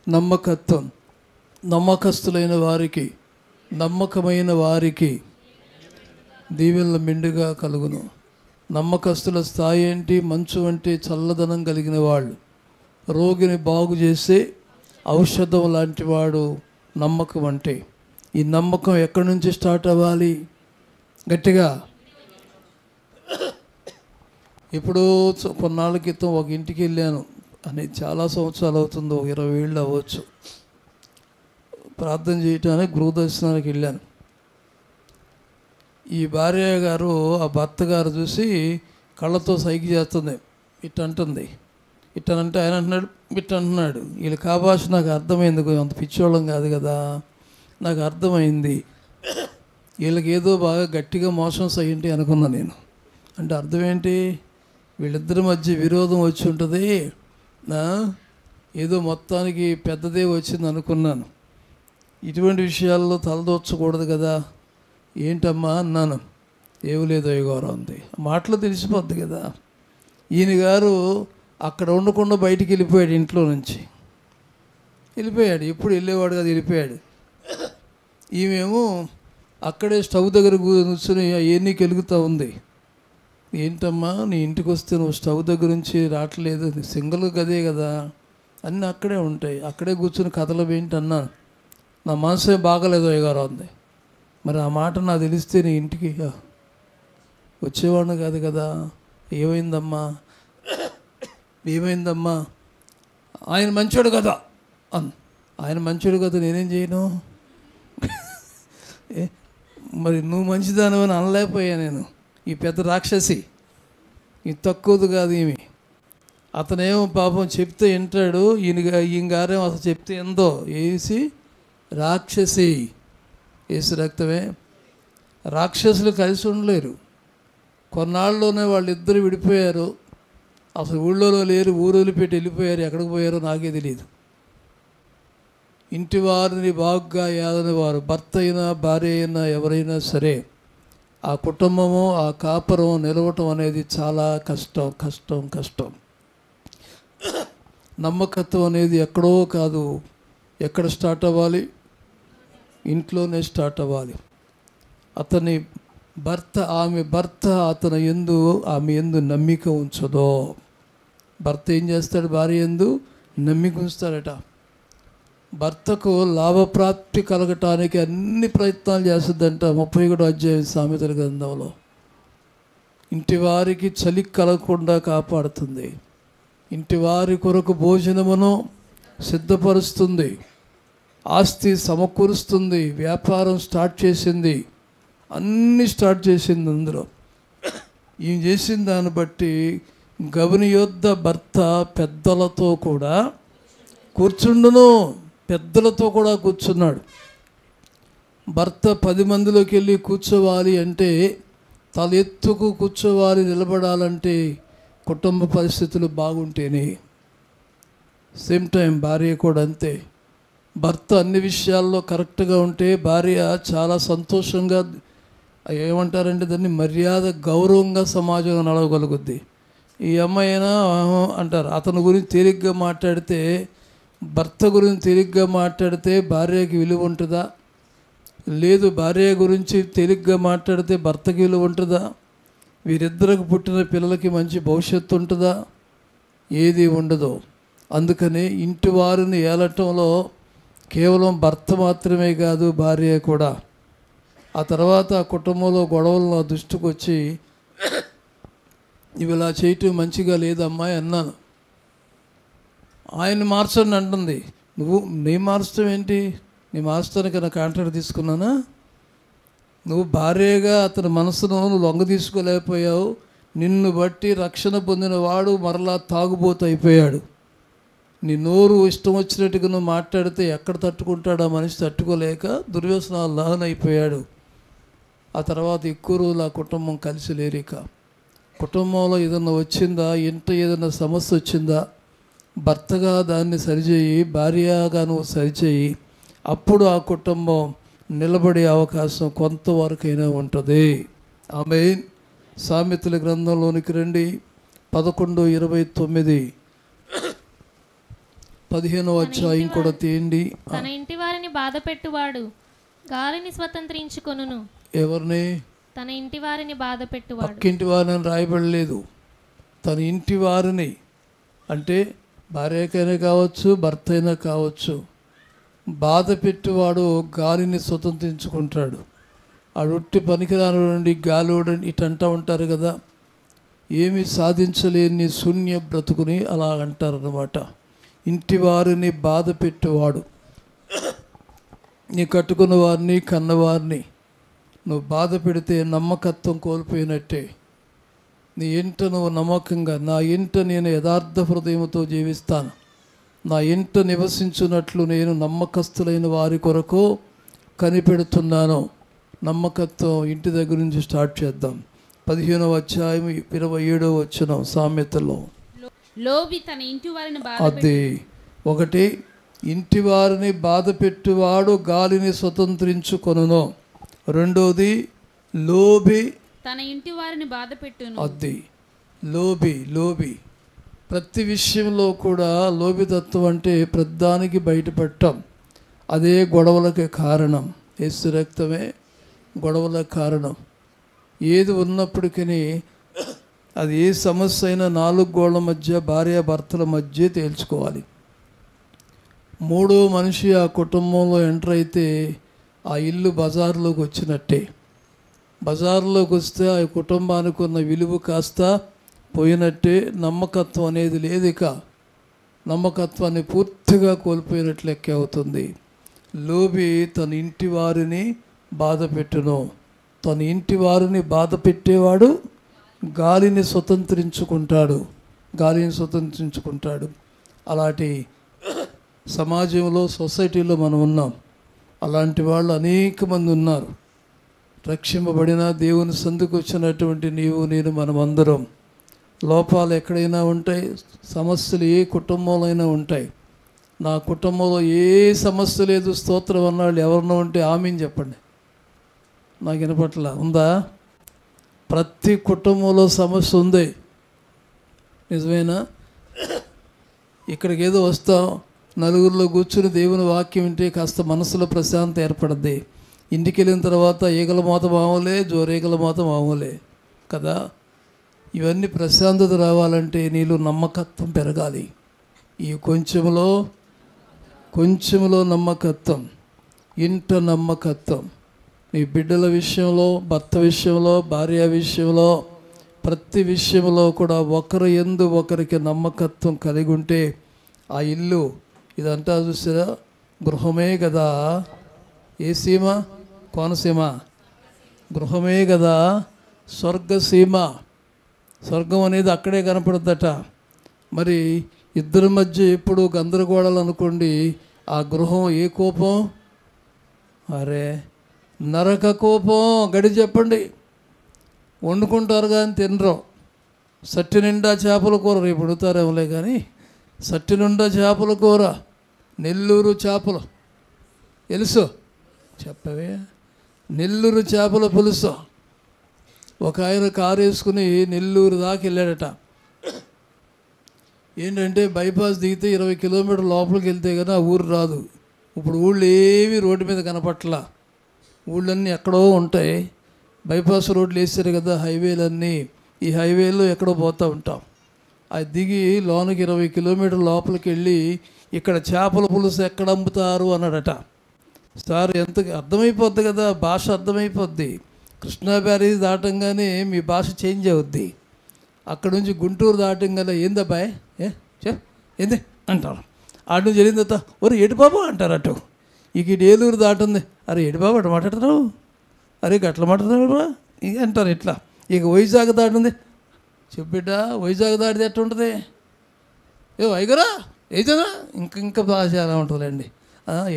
నమ్మకత్వం. నమ్మకస్తులైన వారికి, నమ్మకమైన వారికి దీవెనలు మెండుగా కలుగును. నమ్మకస్తుల స్థాయి ఏంటి? మంచు అంటే చల్లదనం కలిగిన వాళ్ళు, రోగిని బాగు చేసే ఔషధం లాంటి వాడు నమ్మకం అంటే. ఈ నమ్మకం ఎక్కడి నుంచి స్టార్ట్ అవ్వాలి? గట్టిగా. ఇప్పుడు కొన్నాళ్ళ క్రితం ఒక ఇంటికి వెళ్ళాను, అనేది చాలా సంవత్సరాలు అవుతుంది, ఒక 20 ఏళ్ళు అవ్వచ్చు. ప్రార్థన చేయటానికి గృహదర్శనానికి వెళ్ళాను. ఈ భార్య గారు ఆ భర్త గారు చూసి కళ్ళతో సైకి చేస్తుంది, ఇట్టంటుంది. ఇట్టనంటే ఆయన అంటున్నాడు, ఇట్టంటున్నాడు. వీళ్ళు కాబాష నాకు అర్థమైంది, అంత పిచ్చోళ్ళం కాదు కదా, నాకు అర్థమైంది. వీళ్ళకి ఏదో బాగా గట్టిగా మోసం సయ్యంటి అనుకున్నా నేను. అంటే అర్థం ఏంటి? వీళ్ళిద్దరి మధ్య విరోధం వచ్చి ఉంటుంది, ఏదో మొత్తానికి పెద్దదే వచ్చింది అనుకున్నాను. ఇటువంటి విషయాల్లో తలదోర్చకూడదు కదా. ఏంటమ్మా అన్నాను. ఏమి లేదు అయ్యగారు అంది. మాటలో తెలిసిపోద్ది కదా. ఈయన గారు అక్కడ ఉండకుండా బయటికి వెళ్ళిపోయాడు, ఇంట్లో నుంచి వెళ్ళిపోయాడు. ఎప్పుడు వెళ్ళేవాడు కదా, వెళ్ళిపోయాడు. ఈమెమో అక్కడే స్టవ్ దగ్గర కూర్చొని అవన్నీ కెలుగుతూ ఉంది. ఏంటమ్మా నీ ఇంటికి వస్తే నువ్వు స్టవ్ దగ్గర నుంచి రావట్లేదు, సింగిల్ గదే కదా, అన్నీ అక్కడే ఉంటాయి, అక్కడే కూర్చొని కథలు ఏంటన్నా, నా మనసే బాగలేదు అయ్యగారు అంది. మరి ఆ మాట నాకు తెలిస్తే నీ ఇంటికి వచ్చేవాడిని కాదు కదా. ఏమైందమ్మా ఏమైందమ్మా, ఆయన మంచోడు కదా ఆయన మంచోడు కదా, నేనేం చేయను. మరి నువ్వు మంచిదానివని అనలేకపోయా నేను. ఈ పెద్ద రాక్షసి, ఈ తక్కువది కాదు ఈమె. అతనేమో పాపం చెప్తే వింటాడు, ఈయన గారేమో అసలు చెప్తే ఎందో వేసి రాక్షసి. వేసి రక్తమే. రాక్షసులు కలిసి ఉండలేరు. కొన్నాళ్ళలోనే వాళ్ళిద్దరు విడిపోయారు. అసలు ఊళ్ళో లేరు, ఊరు వదిలిపెట్టి వెళ్ళిపోయారు. ఎక్కడికి పోయారో నాకే తెలియదు. ఇంటి వారిని బాగుగా ఏదని వారు, భర్త అయినా భార్య అయినా ఎవరైనా సరే, ఆ కుటుంబము ఆ కాపురం నిలవటం అనేది చాలా కష్టం కష్టం కష్టం. నమ్మకత్వం అనేది ఎక్కడో కాదు, ఎక్కడ స్టార్ట్ అవ్వాలి? ఇంట్లోనే స్టార్ట్ అవ్వాలి. అతని భర్త ఆమె భర్త అతను ఎందు ఆమె ఎందు నమ్మిక ఉంచదో. భర్త ఏం చేస్తాడు? భార్య ఎందు నమ్మిక ఉంచుతాడట. భర్తకు లాభప్రాప్తి కలగటానికి అన్ని ప్రయత్నాలు చేస్తుందంట. 31వ అధ్యాయం సామెతల గ్రంథంలో. ఇంటి వారికి చలి కలగకుండా కాపాడుతుంది, ఇంటి వారి కొరకు భోజనమును సిద్ధపరుస్తుంది, ఆస్తి సమకూరుస్తుంది, వ్యాపారం స్టార్ట్ చేసింది, అన్నీ స్టార్ట్ చేసింది. అందులో ఈమె చేసిన దాన్ని బట్టి గవిని యొద్ద భర్త పెద్దలతో కూడా కూర్చుండును, పెద్దలతో కూడా కూర్చున్నాడు. భర్త 10 మందిలోకి వెళ్ళి కూర్చోవాలి అంటే, తల ఎత్తుకు కూర్చోవాలి, నిలబడాలంటే కుటుంబ పరిస్థితులు బాగుంటేనే. సేమ్ టైం భార్య కూడా అంతే. భర్త అన్ని విషయాల్లో కరెక్ట్గా ఉంటే భార్య చాలా సంతోషంగా, ఏమంటారంటే దాన్ని మర్యాద గౌరవంగా సమాజంలో నడవగలుగుద్ది. ఈ అమ్మాయినా అంటారు, అతని గురించి తేలిగ్గా మాట్లాడితే, భర్త గురించి తేలిగ్గా మాట్లాడితే భార్యకి విలువ ఉంటుందా? లేదు. భార్య గురించి తేలిగ్గా మాట్లాడితే భర్తకి విలువ ఉంటుందా? వీరిద్దరికి పుట్టిన పిల్లలకి మంచి భవిష్యత్తు ఉంటుందా? ఏది ఉండదు. అందుకని ఇంటి వారిని ఏలటంలో కేవలం భర్త మాత్రమే కాదు, భార్య కూడా. ఆ తర్వాత ఆ కుటుంబంలో గొడవలు నా దృష్టికి వచ్చి, ఇవి ఇలా చేయటం మంచిగా లేదమ్మాయి అన్నాను. ఆయన మార్చండి అంటుంది. నీ మార్చడం ఏంటి? నీ మార్చడానికి నా కాంట్రాక్ట్ తీసుకున్నానా? నువ్వు భార్యగా అతని మనసును నువ్వు లొంగ తీసుకోలేకపోయావు. నిన్ను బట్టి రక్షణ పొందిన వాడు మరలా తాగుబోతు అయిపోయాడు. నీ నోరు ఇష్టం వచ్చినట్టుగా నువ్వు మాట్లాడితే ఎక్కడ తట్టుకుంటాడు ఆ మనిషి? తట్టుకోలేక దుర్వ్యసనాలు లానైపోయాడు. ఆ తర్వాత ఎక్కువ రోజులు ఆ కుటుంబం కలిసి లేరిక. కుటుంబంలో ఏదన్నా వచ్చిందా, ఇంట ఏదైనా సమస్య వచ్చిందా, భర్తగా దాన్ని సరిచేయి, భార్యగా నువ్వు సరిచేయి. అప్పుడు ఆ కుటుంబం నిలబడే అవకాశం కొంతవరకైనా ఉంటుంది. ఆమేన్. సామెతల గ్రంథంలోనికి రండి. 11:29 15వ అధ్యాయం కూడా తీయండి. తన ఇంటి వారిని బాధ పెట్టువాడు గాలిని స్వతంత్రించుకొనును. ఎవరిని? తన ఇంటి వారిని బాధ పెట్టువాడు. పక్కింటి వారిని రాయబడలేదు. తన ఇంటి వారిని అంటే భార్యకైనా కావచ్చు, భర్త అయినా కావచ్చు. బాధ పెట్టువాడు గాలిని స్వతంత్రించుకుంటాడు. ఆ రొట్టి పనికిరాని నుండి గాలిని ఇటు అంటూ ఉంటారు కదా, ఏమి సాధించలేని శూన్య బ్రతుకుని అలా అంటారన్నమాట. ఇంటి వారిని బాధ పెట్టువాడు. నీ కట్టుకున్న వారిని, కన్నవారిని నువ్వు బాధ పెడితే నమ్మకత్వం కోల్పోయినట్టే. నీ ఇంట నువ్వు నమ్మకంగా, నా ఇంట నేను యథార్థ హృదయంతో జీవిస్తాను, నా ఇంట నివసించున్నట్లు నేను నమ్మకస్తులైన వారి కొరకు కనిపెడుతున్నాను. నమ్మకత్వం ఇంటి దగ్గర నుంచి స్టార్ట్ చేద్దాం. 15వ అధ్యాయం 27వ వచనం సామెతలో. లోబి తన ఇంటి వారిని అది ఒకటి, ఇంటి వారిని బాధ పెట్టువాడు గాలిని స్వతంత్రించుకొనును. రెండోది, లోబి తన ఇంటి వారిని బాధ పెట్టును. అది లోబి. ప్రతి విషయంలో కూడా లోబితత్వం అంటే ప్రతిదానికి బయటపడటం. అదే గొడవలకి కారణం. యేసు రక్తమే గొడవలకు కారణం. ఏది ఉన్నప్పటికీ అది ఏ సమస్య అయినా 4 గోళ్ల మధ్య, భార్యాభర్తల మధ్య తేల్చుకోవాలి. మూడో మనిషి ఆ కుటుంబంలో ఎంటర్ అయితే ఆ ఇల్లు బజార్లోకి వచ్చినట్టే. బజార్లోకి వస్తే ఆ కుటుంబానికి ఉన్న విలువ కాస్త పోయినట్టే. నమ్మకత్వం అనేది లేదు. ఇక నమ్మకత్వాన్ని పూర్తిగా కోల్పోయినట్లు లెక్క అవుతుంది. లోబి తన ఇంటి వారిని బాధ పెట్టును. తన ఇంటి వారిని బాధ పెట్టేవాడు గాలిని స్వతంత్రించుకుంటాడు. అలాంటి సమాజంలో, సొసైటీలో మనం ఉన్నాం. అలాంటి వాళ్ళు అనేక మంది ఉన్నారు. రక్షింపబడిన దేవుని సందుకు వచ్చినటువంటి నీవు, నేను, మనమందరం లోపాలు ఎక్కడైనా ఉంటాయి. సమస్యలు ఏ కుటుంబంలో అయినా ఉంటాయి. నా కుటుంబంలో ఏ సమస్య లేదు, స్తోత్రం అన్నాళ్ళు ఎవరినో ఉంటే ఆమీన్ చెప్పండి. నాకు వినపట్ల ఉందా? ప్రతి కుటుంబంలో సమస్య ఉంది. నిజమేనా? ఇక్కడికి ఏదో వస్తాం, నలుగురిలో కూర్చుని దేవుని వాక్యం వింటే కాస్త మనసులో ప్రశాంతత ఏర్పడుద్ది. ఇంటికి వెళ్ళిన తర్వాత ఈగల మోత మామూలే, జోరేగల మోత మామూలే కదా. ఇవన్నీ ప్రశాంతత రావాలంటే నీలో నమ్మకత్వం పెరగాలి. ఈ కొంచెంలో నమ్మకత్వం, ఇంట నమ్మకత్వం, నీ బిడ్డల విషయంలో, భర్త విషయంలో, భార్య విషయంలో, ప్రతి విషయంలో కూడా ఒకరు యందు ఒకరికి నమ్మకత్వం కలిగి ఉంటే ఆ ఇల్లు, ఇదంతా చూసారా, గృహమే కదా. ఏ సీమ? కోనసీమ. గృహమే కదా స్వర్గసీమ. స్వర్గం అనేది అక్కడే కనపడుద్దట. మరి ఇద్దరి మధ్య ఎప్పుడు గందరగోళాలు అనుకోండి, ఆ గృహం ఏ కోపం? అరే నరక కోపం. గడి చెప్పండి. వండుకుంటారు కానీ తినరు. సట్టి నిండా చేపల కూర, రేపు వండుతారేమోలే కానీ సట్టి నిండా చేపల కూర, నెల్లూరు చేపలు తెలుసు చెప్పవే, నెల్లూరు చేపల పులుసు. ఒక ఆయన కారు వేసుకుని నెల్లూరు దాకా వెళ్ళాడట. ఏంటంటే బైపాస్ దిగితే 20 కిలోమీటర్ల లోపలికి వెళ్తే కానీ ఆ ఊరు రాదు. ఇప్పుడు ఊళ్ళు ఏవి రోడ్డు మీద కనపట్లా. ఊళ్ళన్నీ ఎక్కడో ఉంటాయి. బైపాస్ రోడ్లు వేసారు కదా, హైవేలన్నీ. ఈ హైవేలో ఎక్కడో పోతూ ఉంటాం. అది దిగి లోనకి 20 కిలోమీటర్ల లోపలికి వెళ్ళి ఇక్కడ చేపల పులుసు ఎక్కడ అమ్ముతారు అన్నాడట. సార్ ఎంత అర్థమైపోద్ది కదా, భాష అర్థమైపోద్ది. కృష్ణా బ్యారేజ్ దాటంగానే మీ భాష చేంజ్ అవుద్ది. అక్కడ నుంచి గుంటూరు దాటంగానే ఏందబ్బాయ్ ఏంది అంటారు. ఆడ నుంచి వెళ్ళిన తర్వాత ఒరే ఏడు బాబు అంటారు. అటు ఇక ఏలూరు దాటుంది, అరే ఏడు బాబు అటు మాట్లాడుతున్నావు, అరే గట్ల మాట్లాడుతున్నావు ఇక అంటారు. ఇట్లా ఇక వైజాగ్ దాటింది, చెప్పిడ్డా వైజాగ్ దాటితే ఎట్లా ఉంటుంది? వైగరా ఏదైనా ఇంకా భాష ఎలా ఉంటుందండి.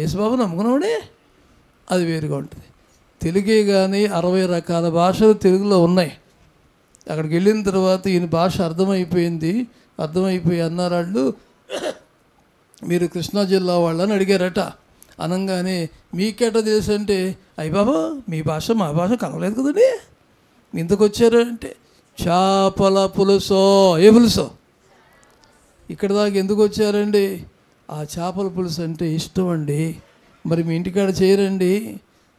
యేసుబాబు నమ్ముకున్నాడే, అది వేరుగా ఉంటుంది. తెలుగే కానీ 60 రకాల భాషలు తెలుగులో ఉన్నాయి. అక్కడికి వెళ్ళిన తర్వాత ఈయన భాష అర్థమైపోయి అన్నారు వాళ్ళు, మీరు కృష్ణా జిల్లా వాళ్ళని అడిగారట. అనగానే మీకెట తెలుసు అంటే, అయ్య బాబా మీ భాష మా భాష కలవలేదు కదండి, ఇంతకు వచ్చారు అంటే చేపల పులుసో. ఏ పులుసో? ఇక్కడ దాకా ఎందుకు వచ్చారండి? ఆ చేపల పులుసు అంటే ఇష్టం అండి. మరి మీ ఇంటికాడ చేయరండి?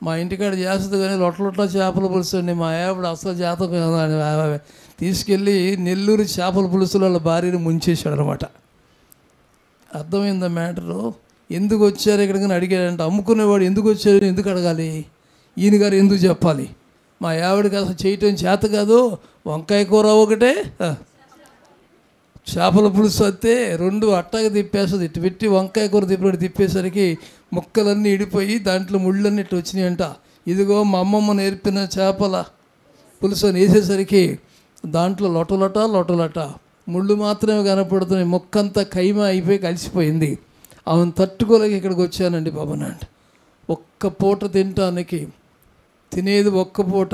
మా ఇంటికాడ చేస్తుంది కానీ లొట్ల చేపల పులుసు అండి. మా ఆవిడ అసలు జాతకం తీసుకెళ్ళి నెల్లూరు చేపల పులుసులో వాళ్ళ భార్యని ముంచేశాడు అనమాట. అర్థమైందా మ్యాటరు? ఎందుకు వచ్చారు ఇక్కడికని అడిగాడంటే, అమ్ముకునేవాడు ఎందుకు వచ్చారు ఎందుకు అడగాలి, ఈయన గారు ఎందుకు చెప్పాలి? మా ఆవిడకి అసలు చేయటం చేత కాదు, వంకాయ కూర ఒకటే చేపల పులుసు వస్తే 2 అట్టాగా తిప్పేస్తుంది. ఇటు పెట్టి వంకాయ కూర తిప్పేసరికి ముక్కలన్నీ ఇడిపోయి దాంట్లో ముళ్ళన్నీ ఇట్లా వచ్చినాయంట. ఇదిగో మా అమ్మమ్మ నేర్పిన చేపల పులుసు అని వేసేసరికి దాంట్లో లొటలట ముళ్ళు మాత్రమే కనపడుతున్నాయి. ముక్కంతా కైమా అయిపోయి కలిసిపోయింది. ఆమెను తట్టుకోలేక ఇక్కడికి వచ్చానండి బాబునండి. ఒక్క పూట తినటానికి తినేది ఒక్క పూట.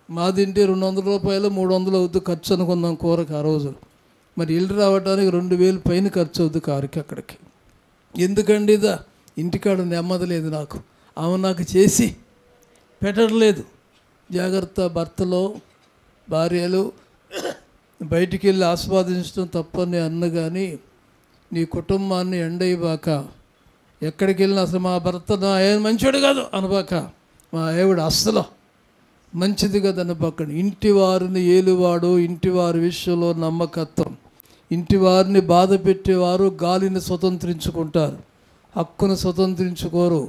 మా తింటే 200 రూపాయలు 300 అవుతుంది ఖర్చు అనుకుందాం కూరకు ఆ రోజు. మరి ఇల్లు రావడానికి 2000 పైన ఖర్చు అవుతుంది కారుకి అక్కడికి. ఎందుకండి ఇదా? ఇంటికాడ నెమ్మది లేదు నాకు. ఆమె నాకు చేసి పెట్టట్లేదు. జాగ్రత్త. భర్తలో భార్యలు బయటికి వెళ్ళి ఆస్వాదించడం తప్పని అన్న కానీ నీ కుటుంబాన్ని ఎండయిబాక. ఎక్కడికి వెళ్ళినా అసలు మా భర్త ఆయన మంచోడు కాదు అనబాక. మా ఆవిడ అస్సలు మంచిది కదన్న పక్కన. ఇంటి వారిని ఏలువాడు, ఇంటి వారి విషయంలో నమ్మకత్వం. ఇంటి వారిని బాధ పెట్టేవారు గాలిని స్వతంత్రించుకుంటారు, హక్కును స్వతంత్రించుకోరు.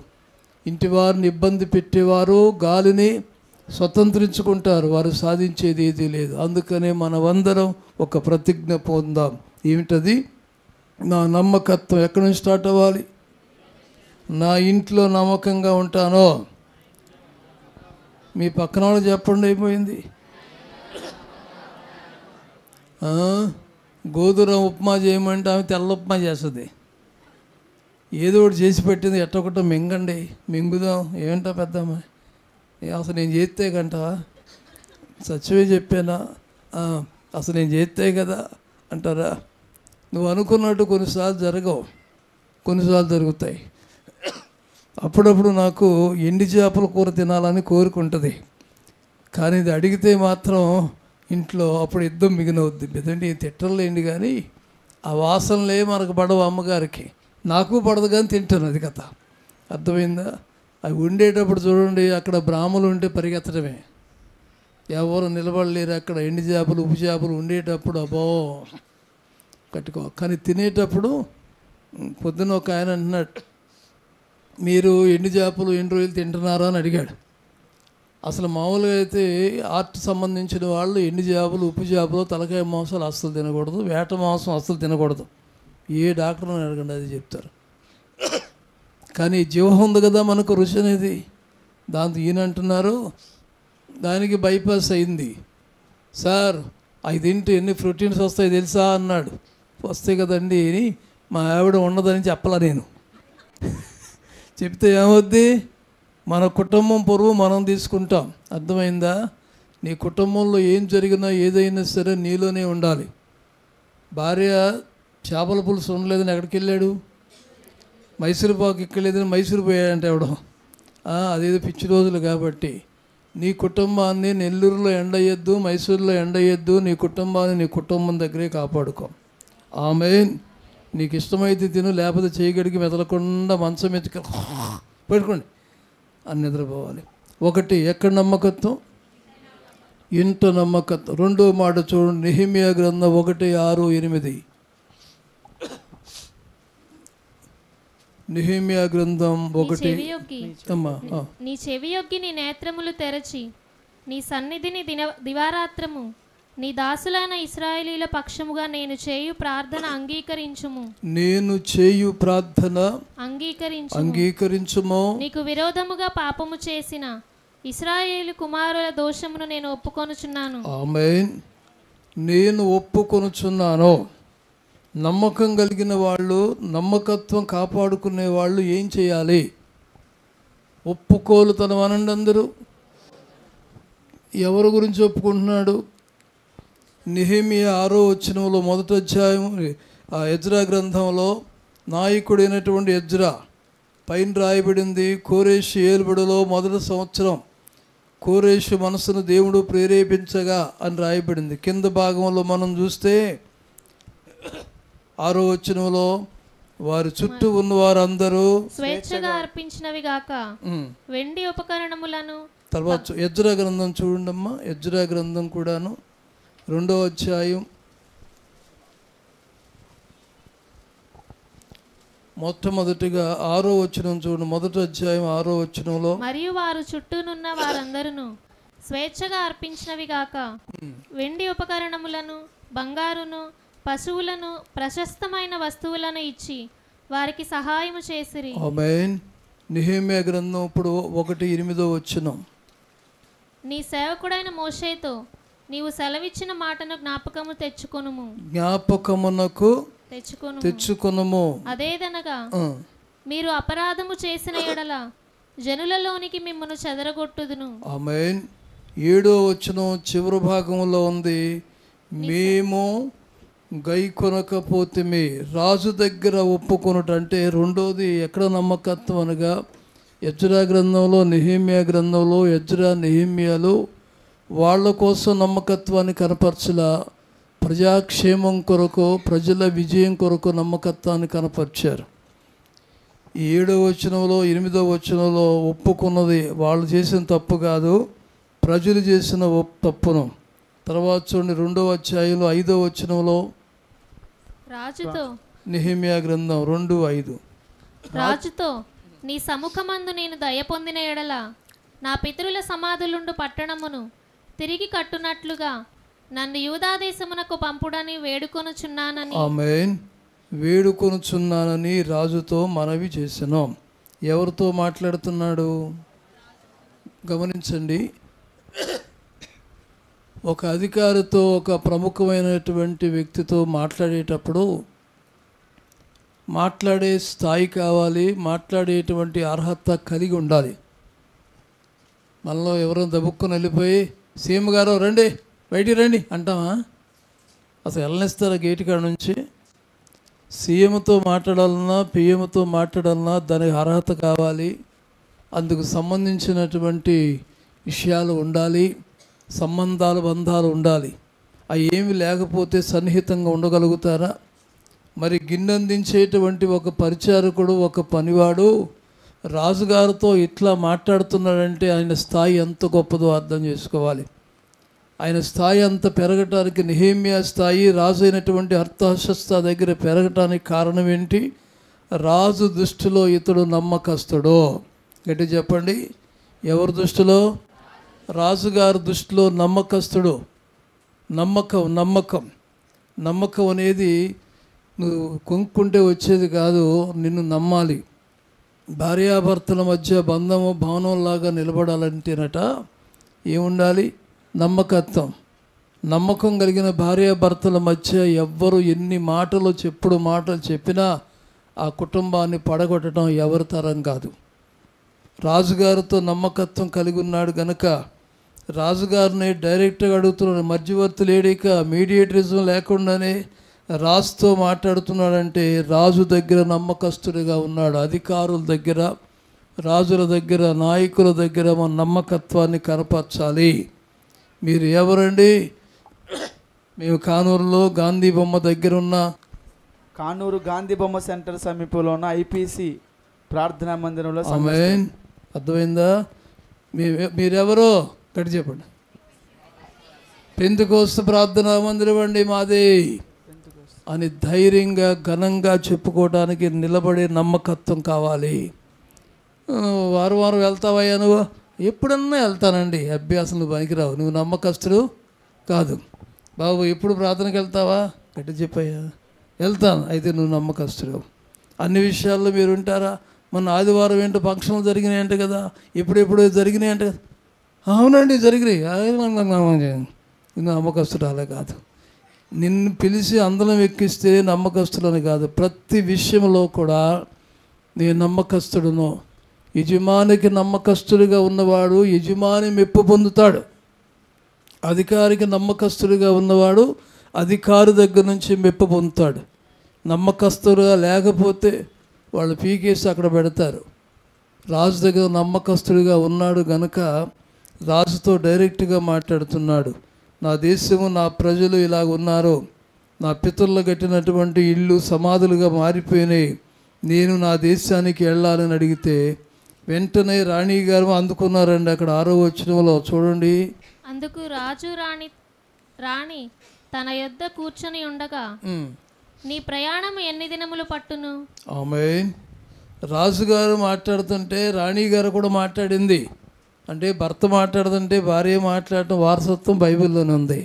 ఇంటి వారిని ఇబ్బంది పెట్టేవారు గాలిని స్వతంత్రించుకుంటారు, వారు సాధించేది ఏదీ లేదు. అందుకనే మనమందరం ఒక ప్రతిజ్ఞ పొందాం. ఏమిటది? నా నమ్మకత్వం ఎక్కడి నుంచి స్టార్ట్ అవ్వాలి? నా ఇంట్లో నమ్మకంగా ఉంటానో. మీ పక్కన వాళ్ళు చెప్పండి. అయిపోయింది. గోధుమ ఉప్మా చేయమంటే ఆమె తెల్ల ఉప్మా చేస్తుంది. ఏదో ఒకటి చేసి పెట్టింది, ఎట్టొకటో మింగండి, మింగుదాం. ఏమంటా పెద్దమ్మ? అసలు నేను చేస్తే గంట సత్యమే చెప్పానా? అసలు నేను చేస్తే కదా అంటారా? నువ్వు అనుకున్నట్టు కొన్నిసార్లు జరగవు, కొన్నిసార్లు జరుగుతాయి. అప్పుడప్పుడు నాకు ఎండి చేపల కూర తినాలని కోరుకుంటుంది, కానీ ఇది అడిగితే మాత్రం ఇంట్లో అప్పుడు యుద్ధం మిగినవుద్ది. ఎందుకంటే తిట్టలేండి, కానీ ఆ వాసనలే మనకు పడవు అమ్మగారికి, నాకు పడదు, కానీ తింటాను. అది కథ అర్థమైందా? అవి ఉండేటప్పుడు చూడండి, అక్కడ బ్రాహ్మలు ఉంటే పరిగెత్తడమే, ఎవరు నిలబడలేరు అక్కడ. ఎండి చేపలు, ఉప్పు చేపలు ఉండేటప్పుడు అబ్బో కట్టుకో. కానీ తినేటప్పుడు పొద్దున ఒక ఆయన అంటున్నాడు, మీరు ఎండు చేపలు ఎన్ని రోజులు తింటున్నారా అని అడిగాడు. అసలు మామూలుగా అయితే ఆర్ట్ సంబంధించిన వాళ్ళు ఎండు చేపలు, ఉప్పు చేపలు, తలకాయ మాంసాలు అస్సలు తినకూడదు, వేట మాంసం అస్సలు తినకూడదు. ఏ డాక్టర్ని అడగండి, అది చెప్తారు. కానీ జీవం ఉంది కదా మనకు, రుచి అనేది. దాంతో ఈయన అంటున్నారు, దానికి బైపాస్ అయింది సార్, అవి తింటే ఎన్ని ప్రోటీన్స్ వస్తాయి తెలుసా అన్నాడు. వస్తాయి కదండి అని మా ఆవిడ ఉండదని చెప్పలా నేను. చెప్తే ఏమవుద్ది? మన కుటుంబం పొరుగు మనం తీసుకుంటాం. అర్థమైందా? నీ కుటుంబంలో ఏం జరిగినా ఏదైనా సరే నీలోనే ఉండాలి. భార్య చేపల పులుసు ఉండలేదని ఎక్కడికి వెళ్ళాడు? మైసూరు పాకు ఎక్కలేదని మైసూరు పోయాడంటే ఎవడం. అదేదో పిచ్చి రోజులు కాబట్టి నీ కుటుంబాన్ని నెల్లూరులో ఎండయ్యొద్దు, మైసూరులో ఎండయ్యొద్దు. నీ కుటుంబాన్ని నీ కుటుంబం దగ్గరే కాపాడుకో. ఆమేన్. నీకు ఇష్టమైతే తిను, లేకపోతే చేయగడికి మెదలకుండా మంచం ఎత్తుక పెట్టుకోండి అని నిద్రపోవాలి. ఒకటి, ఎక్కడ నమ్మకత్వం? ఇంట నమ్మకత్వం. రెండో మాట చూడండి, నెహెమ్యా గ్రంథం 1:6-8. నెహెమ్యా గ్రంథం 1. నీ చెవియొగ్గి నీ నేత్రములు తెరచి నీ సన్నిధిని దివారాత్రము నీ దాసులైన ఇశ్రాయేలీల పక్షముగా నేను చేయు ప్రార్థన అంగీకరించుము. నేను చేయు ప్రార్థన అంగీకరించుము. నీకు విరోధముగా పాపము చేసిన ఇశ్రాయేలు కుమారుల దోషమును నేను ఒప్పుకొనుచున్నాను. ఆమేన్. నేను ఒప్పుకొనుచున్నాను. నమ్మకం కలిగిన వాళ్ళు, నమ్మకత్వం కాపాడుకునే వాళ్ళు ఏం చేయాలి? ఒప్పుకోలుతనం అనండి అందరూ. ఎవరి గురించి ఒప్పుకుంటున్నాడు? నెహెమ్యా 6వ వచనంలో, మొదటి అధ్యాయం ఎజ్రా గ్రంథంలో నాయకుడైనటువంటి ఎజ్రా పైన రాయబడింది, కోరేషు ఏలుబడిలో మొదటి సంవత్సరం కోరేషు మనసును దేవుడు ప్రేరేపించగా అని రాయబడింది. కింద భాగంలో మనం చూస్తే 6వ వచనంలో, వారి చుట్టూ ఉన్న వారందరూ స్వేచ్ఛగా అర్పించినవి గాక వెండి ఉపకరణములను. తర్వాత ఎజ్రా గ్రంథం చూడండమ్మా. ఎజ్రా గ్రంథం కూడాను 2వ అధ్యాయం మొట్టమొదటిగా 6వ వచనం చూడండి. మొదటి అధ్యాయం 6వ వచనంలో, మరియు వారు చుట్టూనున్న వారందరూ స్వేచ్ఛగా అర్పించినవి గాక వెండి ఉపకరణములను, బంగారును, పశువులను, ప్రశస్తమైన వస్తువులను ఇచ్చి వారికి సహాయము చేసిరి. ఆమేన్. నెహెమ్యా గ్రంథం ఇప్పుడు 1:8 వచనం, నీ సేవకుడైన మోషేతో నీవు సెలవిచ్చిన మాటను జ్ఞాపకము తెచ్చుకొనుము. జ్ఞాపకమునకు తెచ్చుకొనుము. అదేదనగా మీరు అపరాధము చేసిన ఎడల జనులలోనికి మిమ్మను చెదరగొట్టుదును. ఆమేన్. 7వ వచనం చివరి భాగంలో ఉంది, మేము గైకొనకపోతేమి. రాజు దగ్గర ఒప్పుకొనుట అంటే రెండోది ఎక్కడ నమ్మకత్వం అనగా, ఎజ్రా గ్రంథంలో, నెహెమ్యా గ్రంథంలో ఎజ్రా నెహెమ్యాలు వాళ్ళ కోసం నమ్మకత్వాన్ని కనపరచలా, ప్రజాక్షేమం కొరకు, ప్రజల విజయం కొరకు నమ్మకత్వాన్ని కనపరిచారు. ఈ 7వ వచనంలో 8వ వచనంలో ఒప్పుకున్నది వాళ్ళు చేసిన తప్పు కాదు, ప్రజలు చేసిన తప్పును. తర్వాత చూడండి 2వ అధ్యాయంలో 5వ వచనంలో రాజుతో, నెహెమ్యా గ్రంథం 2:5, రాజుతో నీ సముఖమందు నేను దయ పొందిన ఎడల నా పితరుల సమాధులుండు పట్టణమును తిరిగి కట్టునట్లుగా నన్ను యూదా దేశమునకు పంపుడని వేడుకొనుచున్నానని. ఆమేన్. వేడుకొనుచున్నానని రాజుతో మనవి చేసినాం. ఎవరితో మాట్లాడుతున్నాడు గమనించండి. ఒక అధికారితో, ఒక ప్రముఖమైనటువంటి వ్యక్తితో మాట్లాడేటప్పుడు మాట్లాడే స్థాయి కావాలి, మాట్లాడేటువంటి అర్హత కలిగి ఉండాలి. మనలో ఎవరైనా దబుక్కుని వెళ్ళిపోయి సీఎం గారు రండి, బయటికి రండి అంటామా? అసలు వెళ్ళనిస్తారా గేటు కాడ నుంచి? సీఎంతో మాట్లాడాలన్నా, పిఎంతో మాట్లాడాలన్నా దానికి అర్హత కావాలి, అందుకు సంబంధించినటువంటి విషయాలు ఉండాలి, సంబంధాలు బంధాలు ఉండాలి. అవి ఏమి లేకపోతే సన్నిహితంగా ఉండగలుగుతారా? మరి గిన్నెందించేటువంటి ఒక పరిచారకుడు, ఒక పనివాడు రాజుగారితో ఇట్లా మాట్లాడుతున్నాడంటే ఆయన స్థాయి ఎంత గొప్పదో అర్థం చేసుకోవాలి. ఆయన స్థాయి అంత పెరగటానికి, నెహెమ్యా స్థాయి రాజు అయినటువంటి అర్తహషస్త దగ్గర పెరగటానికి కారణం ఏంటి? రాజు దృష్టిలో ఇతడు నమ్మకస్తుడో. గట్టి చెప్పండి, ఎవరి దృష్టిలో? రాజుగారి దృష్టిలో నమ్మకస్తుడు. నమ్మకం అనేది నువ్వు కొనుక్కుంటే వచ్చేది కాదు, నిన్ను నమ్మాలి. భార్యాభర్తల మధ్య బంధము భవనంలాగా నిలబడాలంటేనట ఏముండాలి? నమ్మకత్వం. నమ్మకం కలిగిన భార్యాభర్తల మధ్య ఎవ్వరు ఎన్ని మాటలు చెప్పినా ఆ కుటుంబాన్ని పడగొట్టడం ఎవరి తరం కాదు. రాజుగారితో నమ్మకత్వం కలిగి ఉన్నాడు గనుక రాజుగారిని డైరెక్ట్గా అడుగుతున్నాడు. మధ్యవర్తి లేడిక, మీడియేటరిజం లేకుండానే రాజుతో మాట్లాడుతున్నాడంటే రాజు దగ్గర నమ్మకస్తుడిగా ఉన్నాడు. అధికారుల దగ్గర, రాజుల దగ్గర, నాయకుల దగ్గర మన నమ్మకత్వాన్ని కనపరచాలి. మీరు ఎవరండి? మేము కానూరులో గాంధీ బొమ్మ దగ్గర ఉన్న కానూరు గాంధీ బొమ్మ సెంటర్ సమీపంలో ఉన్న ఐపీసీ ప్రార్థనా మందిరంలో. ఆమేన్. అర్థమైందా? మీరెవరో గట్టి చెప్పండి. పెంతెకోస్తు ప్రార్థనా మందిరం అండి మాది అని ధైర్యంగా ఘనంగా చెప్పుకోవడానికి నిలబడే నమ్మకత్వం కావాలి. వారం వెళ్తావయ్యా నువ్వు? ఎప్పుడన్నా వెళ్తానండి. అభ్యాసం నువ్వు పనికిరావు, నువ్వు నమ్మకస్తుడు కాదు. బాబు ఎప్పుడు ప్రార్థనకి వెళ్తావా? గట్టి చెప్పయ్యా. వెళ్తాను. అయితే నువ్వు నమ్మకస్తుడు. అన్ని విషయాల్లో మీరు ఉంటారా? మన ఆదివారం ఏంటో ఫంక్షన్లు జరిగినాయంట కదా, ఎప్పుడెప్పుడు జరిగినాయంట కదా. అవునండి జరిగినాయి. నువ్వు నమ్మకస్తుడు అలా కాదు. నిన్ను పిలిచి అందరం ఎక్కిస్తే నమ్మకస్తులని కాదు. ప్రతి విషయంలో కూడా నేను నమ్మకస్తుడును. యజమానికి నమ్మకస్తుడిగా ఉన్నవాడు యజమాని మెప్పు పొందుతాడు. అధికారికి నమ్మకస్తుడిగా ఉన్నవాడు అధికారి దగ్గర నుంచి మెప్పు పొందుతాడు. నమ్మకస్తుడుగా లేకపోతే వాళ్ళు పీకేసి అక్కడ పెడతారు. రాజు దగ్గర నమ్మకస్తుడిగా ఉన్నాడు గనుక రాజుతో డైరెక్ట్గా మాట్లాడుతున్నాడు. నా దేశము, నా ప్రజలు ఇలాగ ఉన్నారు, నా పితరులు కట్టినటువంటి ఇళ్ళు సమాధులుగా మారిపోయినాయి, నేను నా దేశానికి వెళ్ళాలని అడిగితే వెంటనే రాణి గారు అందుకున్నారండి. అక్కడ 6వ వచనంలో చూడండి. అందుకు రాజు రాణి తన యొద్ద కూర్చొని ఉండగా నీ ప్రయాణం ఎన్ని దినములు పట్టును? ఆమేన్. రాజుగారు మాట్లాడుతుంటే రాణి గారు కూడా మాట్లాడింది. అంటే భర్త మాట్లాడుతుంటే భార్య మాట్లాడటం వారసత్వం బైబిల్లోనే ఉంది.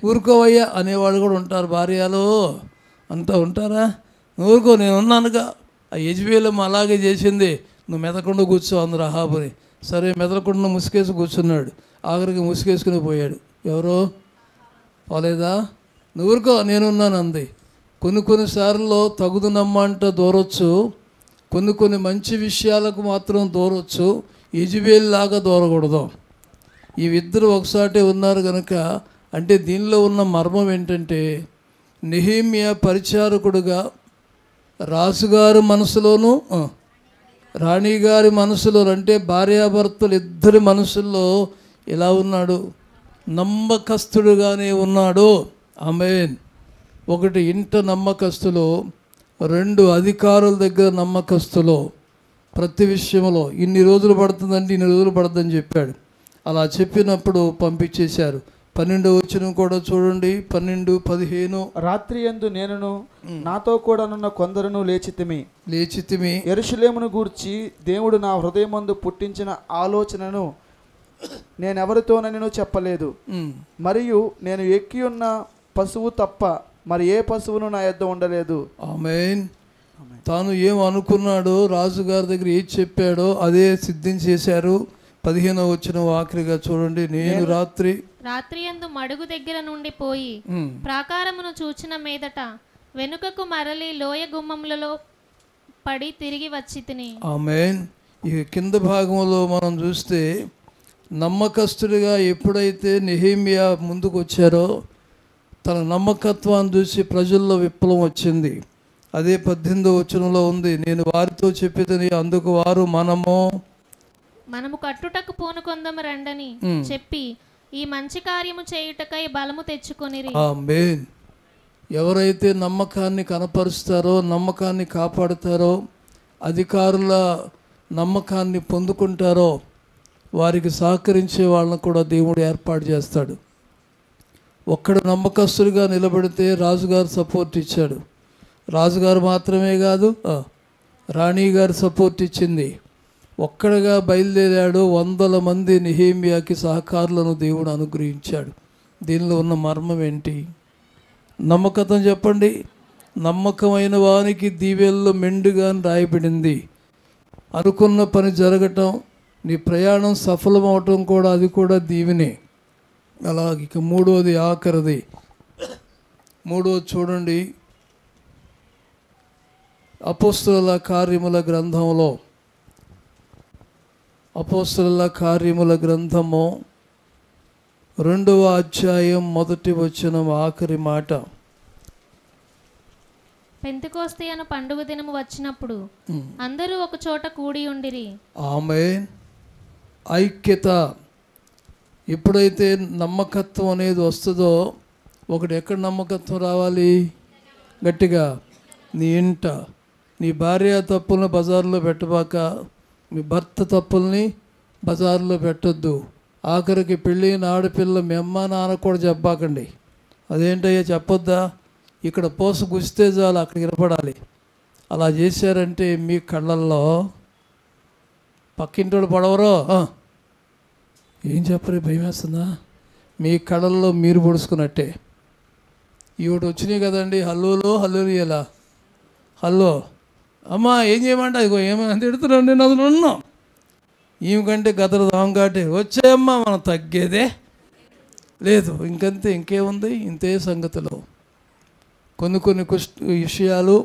ఊరుకోవయ్యా అనేవాళ్ళు కూడా ఉంటారు. భార్యలో అంతా ఉంటారా? ఊరుకో, నేను ఉన్నానుగా. ఆ యెజబెల్ అలాగే చేసింది. నువ్వు మెదకుండా కూర్చో అందరు అహాబుని. సరే మెదలకుండా ముసుకేసి కూర్చున్నాడు. ఆఖరికి ముసుకేసుకుని పోయాడు. ఎవరో పోలేదా? నువ్వు ఊరుకో, నేనున్నాను అంది. కొన్నిసార్లు తగుదునమ్మంట దూరొచ్చు, కొన్ని మంచి విషయాలకు మాత్రం దూరొచ్చు. యెజబెల్ లాగా దూరకూడదు. ఇవిద్దరు ఒకసారి ఉన్నారు కనుక, అంటే దీనిలో ఉన్న మర్మం ఏంటంటే నెహెమ్యా పరిచారకుడుగా రాజుగారి మనసులోను రాణిగారి మనసులో, అంటే భార్యాభర్తలు ఇద్దరి మనసుల్లో ఎలా ఉన్నాడు? నమ్మకస్తుడుగానే ఉన్నాడు. ఆమేన్. ఒకటి ఇంట నమ్మకస్తులు, 2 అధికారుల దగ్గర నమ్మకస్తులో ప్రతి విషయంలో ఇన్ని రోజులు పడుతుందంటే ఇన్ని రోజులు పడుతుందని చెప్పాడు. అలా చెప్పినప్పుడు పంపించేశారు. 12వ వచనం కూడా చూడండి, 12:15. రాత్రి యందు నేనును నాతో కూడా నున్న కొందరును లేచితిమి. యెరూషలేమును గూర్చి దేవుడు నా హృదయమందు పుట్టించిన ఆలోచనను నేనెవరితోనైనా చెప్పలేదు. మరియు నేను ఎక్కి ఉన్న పశువు తప్ప మరి ఏ పశువును నా యొద్ద ఉండలేదు. ఆమేన్. తాను ఏం అనుకున్నాడో, రాజుగారి దగ్గర ఏది చెప్పాడో అదే సిద్ధం చేశారు. 15వ వచనం ఆఖరిగా చూడండి. నేను రాత్రి యందు మడుగు దగ్గర నుండి పోయి ప్రాకారమును చూచిన మీదట వెనుకకు మరలి లోయ గుమ్మములలో పడి తిరిగి వచ్చి తిని. ఆమేన్. ఇక కింద భాగంలో మనం చూస్తే నమ్మకస్తుడిగా ఎప్పుడైతే నెహెమ్యా ముందుకు వచ్చారో తన నమ్మకత్వాన్ని చూసి ప్రజల్లో విప్లవం వచ్చింది. అదే 18వ వచనంలో ఉంది. నేను వారితో చెప్పితని అందుకు వారు మనము కట్టుటకు పూనుకొందము రండని చెప్పి ఈ మంచి కార్యము చేయుటకై బలము తెచ్చుకొనిరి. ఆమేన్. ఎవరైతే నమ్మకాన్ని కనపరుస్తారో, నమ్మకాన్ని కాపాడుతారో, అధికారుల నమ్మకాన్ని పొందుకుంటారో వారికి సహకరించే వాళ్ళను కూడా దేవుడు ఏర్పాటు చేస్తాడు. ఒక్కడు నమ్మకస్తుడిగా నిలబడితే రాజుగారు సపోర్ట్ ఇచ్చాడు. రాజుగారు మాత్రమే కాదు, రాణి గారు సపోర్ట్ ఇచ్చింది. ఒక్కడిగా బయలుదేరాడు. 100 మంది నెహెమ్యాకి సహకారులను దేవుడు అనుగ్రహించాడు. దీనిలో ఉన్న మర్మం ఏంటి? నమ్మకత్వం చెప్పండి. నమ్మకమైన వానికి దీవెల్లో మెండుగా రాయబడింది. అనుకున్న పని జరగటం, నీ ప్రయాణం సఫలమవటం కూడా అది కూడా దీవెనే. అలాగే ఇక 3వది ఆఖరిది. 3వది చూడండి. అపోస్తలుల కార్యముల గ్రంథంలో, అపోస్తలుల కార్యముల గ్రంథము 2వ అధ్యాయం 1వ వచనం ఆఖరి మాట. పెంతెకొస్తు అను పండుగ దినము వచ్చినప్పుడు అందరూ ఒక చోట కూడి ఉండిరి. ఆమేన్. ఐక్యత. ఎప్పుడైతే నమ్మకత్వం అనేది వస్తుందో, ఒకటి ఎక్కడ నమ్మకత్వం రావాలి? గట్టిగా నీ ఇంట. నీ భార్య తప్పులను బజార్లో పెట్టబాక, మీ భర్త తప్పుల్ని బజార్లో పెట్టొద్దు. ఆఖరికి పెళ్ళైన ఆడపిల్ల మీ అమ్మ నాన్న కూడా చెప్పాకండి. అదేంటయ్యా చెప్పొద్దా? ఇక్కడ పోస గుస్తే చాలు అక్కడికి వినపడాలి. అలా చేశారంటే మీ కళ్ళల్లో పక్కింటోడు పడవరో ఏం చెప్పరు, భయం వేస్తుందా? మీ కళ్ళల్లో మీరు పొడుచుకున్నట్టే. ఇవిడు వచ్చినాయి కదండి, హల్లోలో హల్లులియలా. హల్లో అమ్మా ఏం చేయమంటే అదిగో ఏమైనా తిడుతున్నాను, నేను అసలు ఉన్నాం. ఈమెకంటే గదర దొంగటే వచ్చాయమ్మా, మనం తగ్గేదే లేదు. ఇంకంతే, ఇంకేముంది? ఇంతే సంగతిలో కొన్ని విషయాలు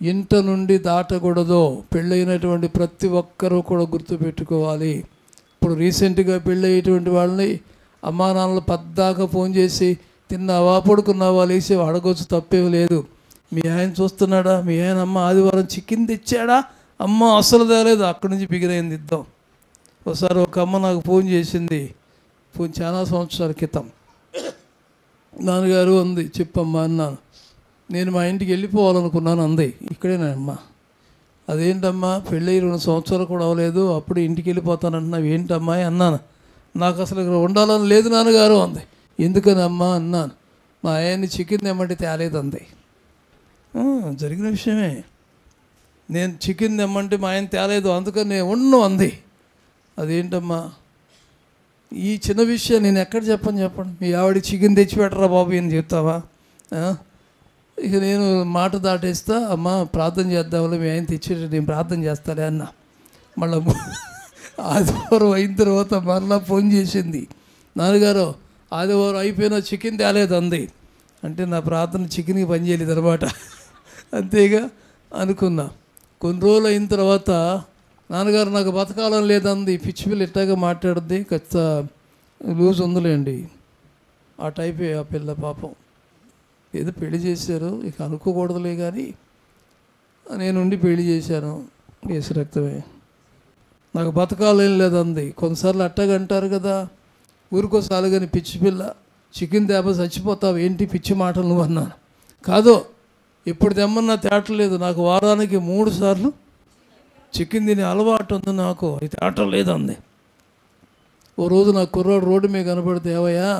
ఇంట నుండి దాటకూడదు. పెళ్ళైనటువంటి ప్రతి ఒక్కరూ కూడా గుర్తుపెట్టుకోవాలి. ఇప్పుడు రీసెంట్గా పెళ్ళయ్యేటువంటి వాళ్ళని అమ్మా నాన్నలు పద్దాకా ఫోన్ చేసి తిన్నావా, పడుకున్నావా, లేచి అడగొచ్చు, తప్పేం లేదు. మీ ఆయన చూస్తున్నాడా? మీ ఆయన అమ్మ ఆదివారం చికెన్ తెచ్చాడా? అమ్మ అసలు తేలేదు, అక్కడి నుంచి బిగిరైంది ఇద్దాం. ఒకసారి ఒక అమ్మ నాకు ఫోన్ చేసింది, చాలా సంవత్సరాల క్రితం. నాన్నగారు అంది, చెప్పమ్మా అన్నాను. నేను మా ఇంటికి వెళ్ళిపోవాలనుకున్నాను అంది. ఇక్కడేనమ్మా. అదేంటమ్మా, పెళ్ళి 2 సంవత్సరాలు కూడా అవ్వలేదు, అప్పుడు ఇంటికి వెళ్ళిపోతానంటున్నావు ఏంటమ్మా అన్నాను. నాకు అసలు ఇక్కడ ఉండాలని లేదు నాన్నగారు అంది. ఎందుకని అమ్మా అన్నాను. మా ఆయన్ని చికెన్ తెమ్మంటే తేలేదు అంది. జరిగిన విషయమే. నేను చికెన్ తెమ్మంటే మా ఆయన తేలేదు, అందుకని నేను ఉండను అంది. అదేంటమ్మా, ఈ చిన్న విషయం నేను ఎక్కడ చెప్పండి. మీ ఆవిడ చికెన్ తెచ్చిపెట్టరా బాబు అని చెప్తావా? ఇక నేను మాట దాటేస్తా, అమ్మ ప్రార్థన చేద్దాంలే, మీ ఆయన తెచ్చేటట్టు నేను ప్రార్థన చేస్తాలే అన్న. మళ్ళీ ఆదివారం అయిన తర్వాత మరలా ఫోన్ చేసింది, నాన్నగారు ఆదివారం అయిపోయినా చికెన్ తేలేదు అంది. అంటే నా ప్రార్థన చికెన్కి పని చేయలేదు అనమాట. అంతేగా అనుకున్నా. కొన్ని రోజులు అయిన తర్వాత నాన్నగారు నాకు బతకాలని లేదంది. పిచ్చి పిల్ల ఇట్టాగా మాట్లాడుద్ది, ఖచ్చిత లూజ్ ఉందిలేండి. ఆ టైపే ఆ పిల్ల పాపం. ఏదో పెళ్లి చేశారు, ఇక అనుకోకూడదులే కానీ నేనుండి పెళ్లి చేశాను. వేసి రక్తమే, నాకు బతకాలేం లేదంది. కొన్నిసార్లు అట్టగా అంటారు కదా, ఊరికోసారి కానీ పిచ్చి పిల్ల చికెన్ తేప చచ్చిపోతావు ఏంటి పిచ్చి మాటలు నువ్వు అన్నాను. కాదు, ఎప్పుడు తెమ్మన్నా తేటలేదు. నాకు వారానికి 3 సార్లు చికెన్ తినే అలవాటు ఉంది, నాకు అది తేటలేదు అంది. ఓ రోజు నా కుర్రాడు రోడ్డు మీద కనపడితే, ఏవయ్యా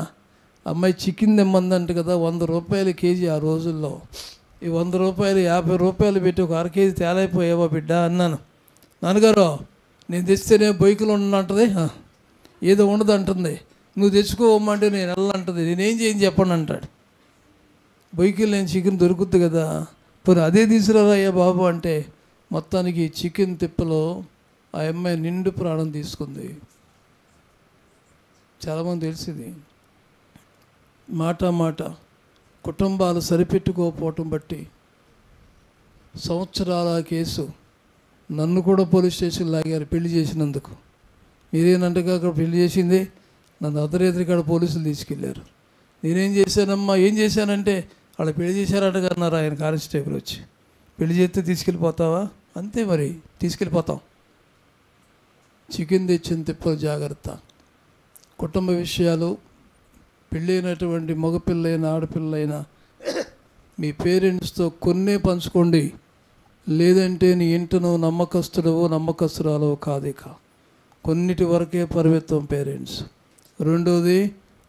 అమ్మాయి చికెన్ తెమ్మందంట కదా, 100 రూపాయలు కేజీ ఆ రోజుల్లో. ఈ 100 రూపాయలు 50 రూపాయలు పెట్టి ఒక 1/2 కేజీ తేలైపోయావా బిడ్డ అన్నాను. నాన్నగారు నేను తెస్తేనే బొయ్యికలు ఉండనంటది, ఏదో ఉండదు అంటుంది. నువ్వు తెచ్చుకోవమ్మంటే నేను వెళ్ళంటుంది. నేనేం చేయని చెప్పండి అంటాడు. బొయ్యికలు నేను చికెన్ దొరుకుద్ది కదా, పోనీ అదే తీసుకురారా అయ్యా బాబు అంటే మొత్తానికి చికెన్ తిప్పలో ఆ అమ్మాయి నిండు ప్రాణం తీసుకుంది. చాలామంది తెలిసింది. మాట కుటుంబాలు సరిపెట్టుకోకపోవటం బట్టి సంవత్సరాల కేసు. నన్ను కూడా పోలీస్ స్టేషన్ లాగారు పెళ్లి చేసినందుకు. మీరేనంటగా అక్కడ పెళ్లి చేసింది, నన్ను అర్ధరాత్రి కాడ పోలీసులు తీసుకెళ్ళారు. నేనేం చేశానమ్మా, ఏం చేశానంటే వాళ్ళు పెళ్లి చేశారటగా అన్నారు ఆయన కానిస్టేబుల్ వచ్చి. పెళ్లి చేస్తే తీసుకెళ్ళిపోతావా? అంతే మరి, తీసుకెళ్ళిపోతాం. చికెన్ తెచ్చిన తిప్పలు జాగ్రత్త. కుటుంబ విషయాలు, పెళ్ళైనటువంటి మగపిల్లైనా ఆడపిల్లైనా మీ పేరెంట్స్తో కొన్నే పంచుకోండి. లేదంటే నీ ఇంటను నమ్మకస్తుడవో నమ్మకస్తురాలో కాదిక. కొన్నిటి వరకే పరిమితం పేరెంట్స్. రెండోది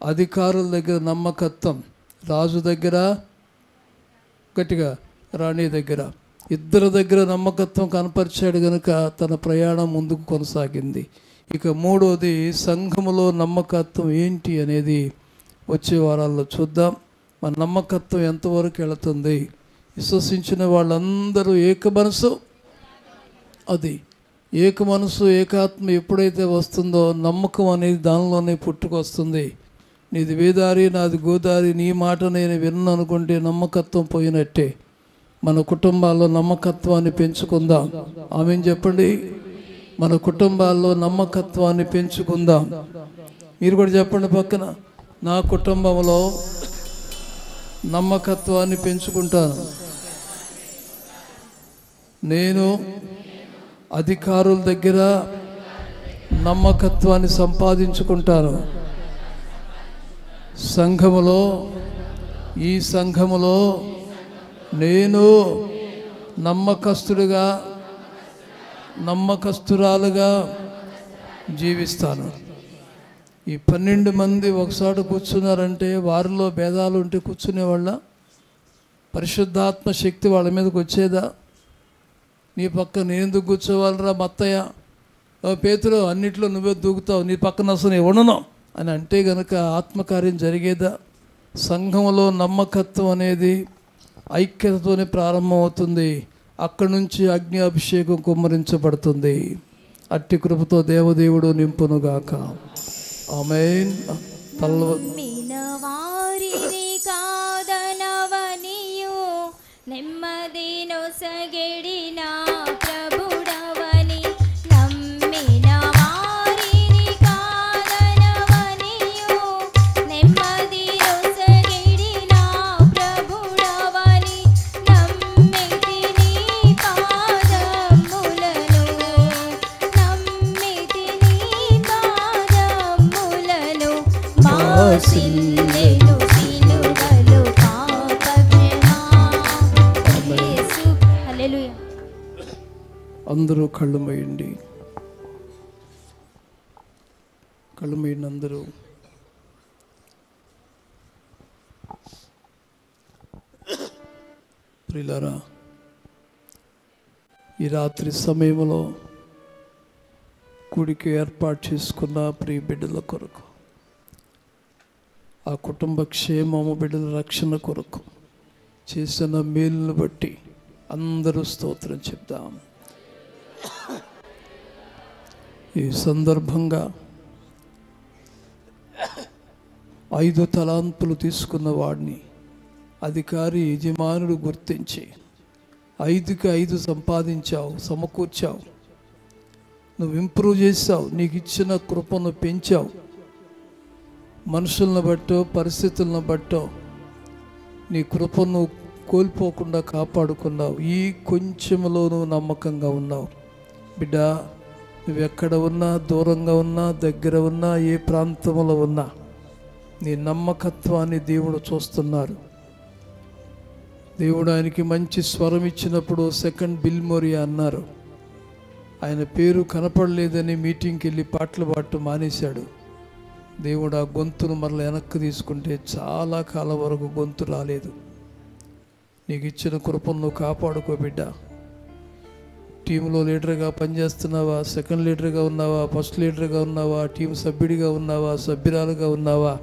అధికారుల దగ్గర నమ్మకత్వం. రాజు దగ్గర, గట్టిగా రాణి దగ్గర, ఇద్దరి దగ్గర నమ్మకత్వం కనపరిచాడు కనుక తన ప్రయాణం ముందుకు కొనసాగింది. ఇక మూడోది సంఘములో నమ్మకత్వం ఏంటి అనేది వచ్చే వారాల్లో చూద్దాం. మన నమ్మకత్వం ఎంతవరకు వెళుతుంది? విశ్వసించిన వాళ్ళందరూ ఏక మనసు, అది ఏక మనసు ఏకాత్మ ఎప్పుడైతే వస్తుందో నమ్మకం అనేది దానిలోనే పుట్టుకొస్తుంది. నీది వేదారి నాది గోదారి, నీ మాట నేను విన్నాను అనుకుంటే నమ్మకత్వం పోయినట్టే. మన కుటుంబాల్లో నమ్మకత్వాన్ని పెంచుకుందాం. ఆమెను చెప్పండి. మన కుటుంబాల్లో నమ్మకత్వాన్ని పెంచుకుందాం. మీరు కూడా చెప్పండి పక్కన, నా కుటుంబంలో నమ్మకత్వాన్ని పెంచుకుంటాను. నేను అధికారుల దగ్గర నమ్మకత్వాన్ని సంపాదించుకుంటాను. సంఘములో, ఈ సంఘములో నేను నమ్మకస్తుడిగా నమ్మకస్తురాలుగా జీవిస్తాను. ఈ 12 మంది ఒకసారి కూర్చున్నారంటే వారిలో భేదాలు ఉంటే కూర్చునేవాళ్ళ? పరిశుద్ధాత్మ శక్తి వాళ్ళ మీదకి వచ్చేదా? నీ పక్క నేను ఎందుకు కూర్చోవాలరా మత్తయ్య, ఓ పేతురు అన్నిట్లో నువ్వే దూకుతావు, నీ పక్కన అసలు నేను ఉండను అని అంటే గనక ఆత్మకార్యం జరిగేదా? సంఘంలో నమ్మకత్వం అనేది ఐక్యతతోనే ప్రారంభమవుతుంది. అక్కడి నుంచి అగ్ని అభిషేకం కుమ్మరించబడుతుంది. అట్టి కృపతో దేవదేవుడు నింపునుగాక. ఆమేన్. నెమ్మది నొసగెడిన అందరూ కళ్ళు మూయండి. కళ్ళు మూయండి అందరూ. ప్రియులారా, ఈ రాత్రి సమయంలో కూడికి ఏర్పాటు చేసుకున్న ప్రియ బిడ్డల కొరకు, ఆ కుటుంబ క్షేమము, బిడ్డల రక్షణ కొరకు చేసిన మేలును బట్టి అందరూ స్తోత్రం చెప్దాం. ఈ సందర్భంగా 5 తలాంతులు తీసుకున్న వాడిని అధికారి యజమానుడు గుర్తించి 5కి 5 సంపాదించావు, సమకూర్చావు. నువ్వు ఇంప్రూవ్ చేసావు, నీకు ఇచ్చిన కృపను పెంచావు. మనుషులను బట్టో పరిస్థితులను బట్టో నీ కృపను కోల్పోకుండా కాపాడుకున్నావు. ఈ కొంచెంలో నువ్వు నమ్మకంగా ఉన్నావు. బిడ్డ, నువ్వు ఎక్కడ ఉన్నా, దూరంగా ఉన్నా, దగ్గర ఉన్నా, ఏ ప్రాంతంలో ఉన్నా నీ నమ్మకత్వాన్ని దేవుడు చూస్తున్నారు. దేవుడు ఆయనకి మంచి స్వరం ఇచ్చినప్పుడు సెకండ్ బిల్ మోరియా అన్నారు. ఆయన పేరు కనపడలేదని మీటింగ్కి వెళ్ళి పాటలు పాడటం మానేశాడు. దేవుడు ఆ గొంతును మరల వెనక్కి తీసుకుంటే చాలా కాలం వరకు గొంతు రాలేదు. నీకు ఇచ్చిన కృపను నువ్వు కాపాడుకో బిడ్డ. టీంలో లీడర్గా పనిచేస్తున్నావా, సెకండ్ లీడర్గా ఉన్నావా, ఫస్ట్ లీడర్గా ఉన్నావా, టీం సభ్యుడిగా ఉన్నావా, సభ్యురాలుగా ఉన్నావా,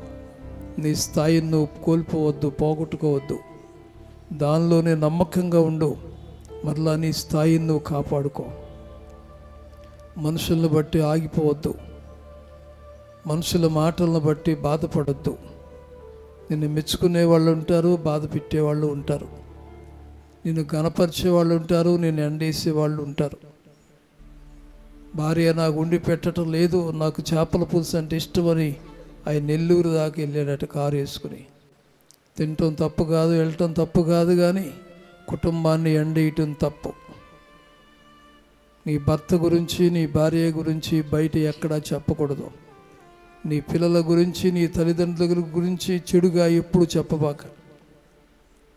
నీ స్థాయిని నువ్వు కోల్పోవద్దు, పోగొట్టుకోవద్దు. దానిలోనే నమ్మకంగా ఉండు. మరలా నీ స్థాయిని నువ్వు కాపాడుకో. మనుషులను బట్టి ఆగిపోవద్దు. మనుషుల మాటలను బట్టి బాధపడద్దు. నిన్ను మెచ్చుకునే వాళ్ళు ఉంటారు, బాధ పెట్టేవాళ్ళు ఉంటారు. నిన్ను గణపరిచే వాళ్ళు ఉంటారు, నిన్ను ఎండేసే వాళ్ళు ఉంటారు. భార్య నాకు ఉండి పెట్టడం లేదు, నాకు చేపల పులుసు అంటే ఇష్టమని ఆయన నెల్లూరు దాకా వెళ్ళాడట కారు వేసుకుని. తినటం తప్పు కాదు, వెళ్ళటం తప్పు కాదు, కానీ కుటుంబాన్ని ఎండేయటం తప్పు. నీ భర్త గురించి, నీ భార్య గురించి బయట ఎక్కడా చెప్పకూడదు. నీ పిల్లల గురించి, నీ తల్లిదండ్రుల గురించి చెడుగా ఎప్పుడు చెప్పబాక.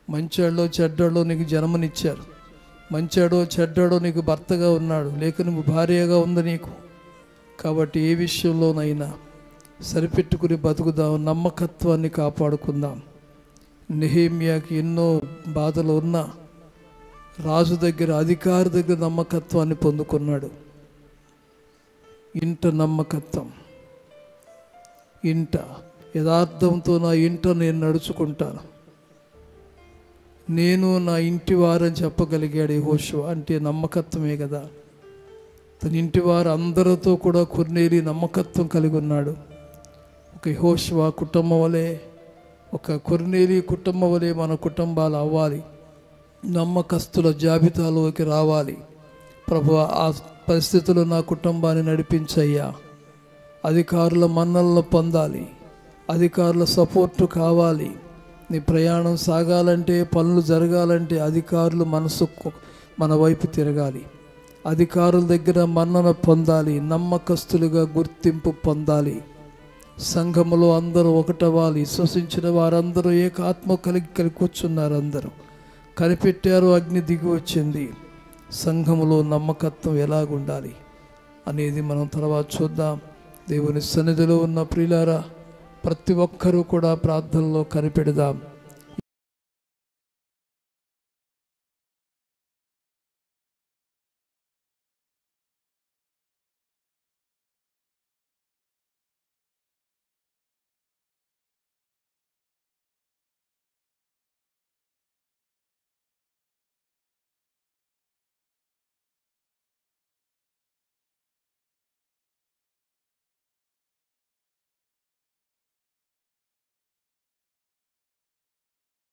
మంచాడో చెడ్డాడో నీకు జన్మనిచ్చారు. మంచాడో చెడ్డాడో నీకు భర్తగా ఉన్నాడు, లేక నువ్వు భార్యగా ఉంది నీకు. కాబట్టి ఏ విషయంలోనైనా సరిపెట్టుకుని బతుకుదాం, నమ్మకత్వాన్ని కాపాడుకుందాం. నెహెమ్యాకి ఎన్నో బాధలు ఉన్నా రాజు దగ్గర, అధికారి దగ్గర నమ్మకత్వాన్ని పొందుకున్నాడు. ఇంట నమ్మకత్వం, ఇంట యథార్థంతో నా ఇంట నేను నడుచుకుంటాను, నేను నా ఇంటి వారని చెప్పగలిగాడు యెహోషువ. అంటే నమ్మకత్వమే కదా. తన ఇంటి వారు అందరితో కూడా కొర్నేలి నమ్మకత్వం కలిగి ఉన్నాడు. ఒక యెహోషువ కుటుంబం వలె, ఒక కొర్నేలి కుటుంబం వలె మన కుటుంబాలు అవ్వాలి. నమ్మకస్తుల జాబితాలోకి రావాలి. ప్రభువా, ఆ పరిస్థితుల్లో నా కుటుంబాన్ని నడిపించయ్యా. అధికారుల మన్నలను పొందాలి, అధికారుల సపోర్టు కావాలి. నీ ప్రయాణం సాగాలంటే, పనులు జరగాలంటే అధికారులు మనసు మన వైపు తిరగాలి. అధికారుల దగ్గర మన్నన పొందాలి, నమ్మకస్తులుగా గుర్తింపు పొందాలి. సంఘములో అందరూ ఒకటవ్వాలి. విశ్వసించిన వారందరూ ఏకాత్మ కలిగి కూర్చున్నారు. అందరూ కనిపెట్టారు, అగ్ని దిగి వచ్చింది. సంఘములో నమ్మకత్వం ఎలాగుండాలి అనేది మనం తర్వాత చూద్దాం. దేవుని సన్నిధిలో ఉన్న ప్రియులారా, ప్రతి ఒక్కరూ కూడా ప్రార్థనలో కనిపెడదాం.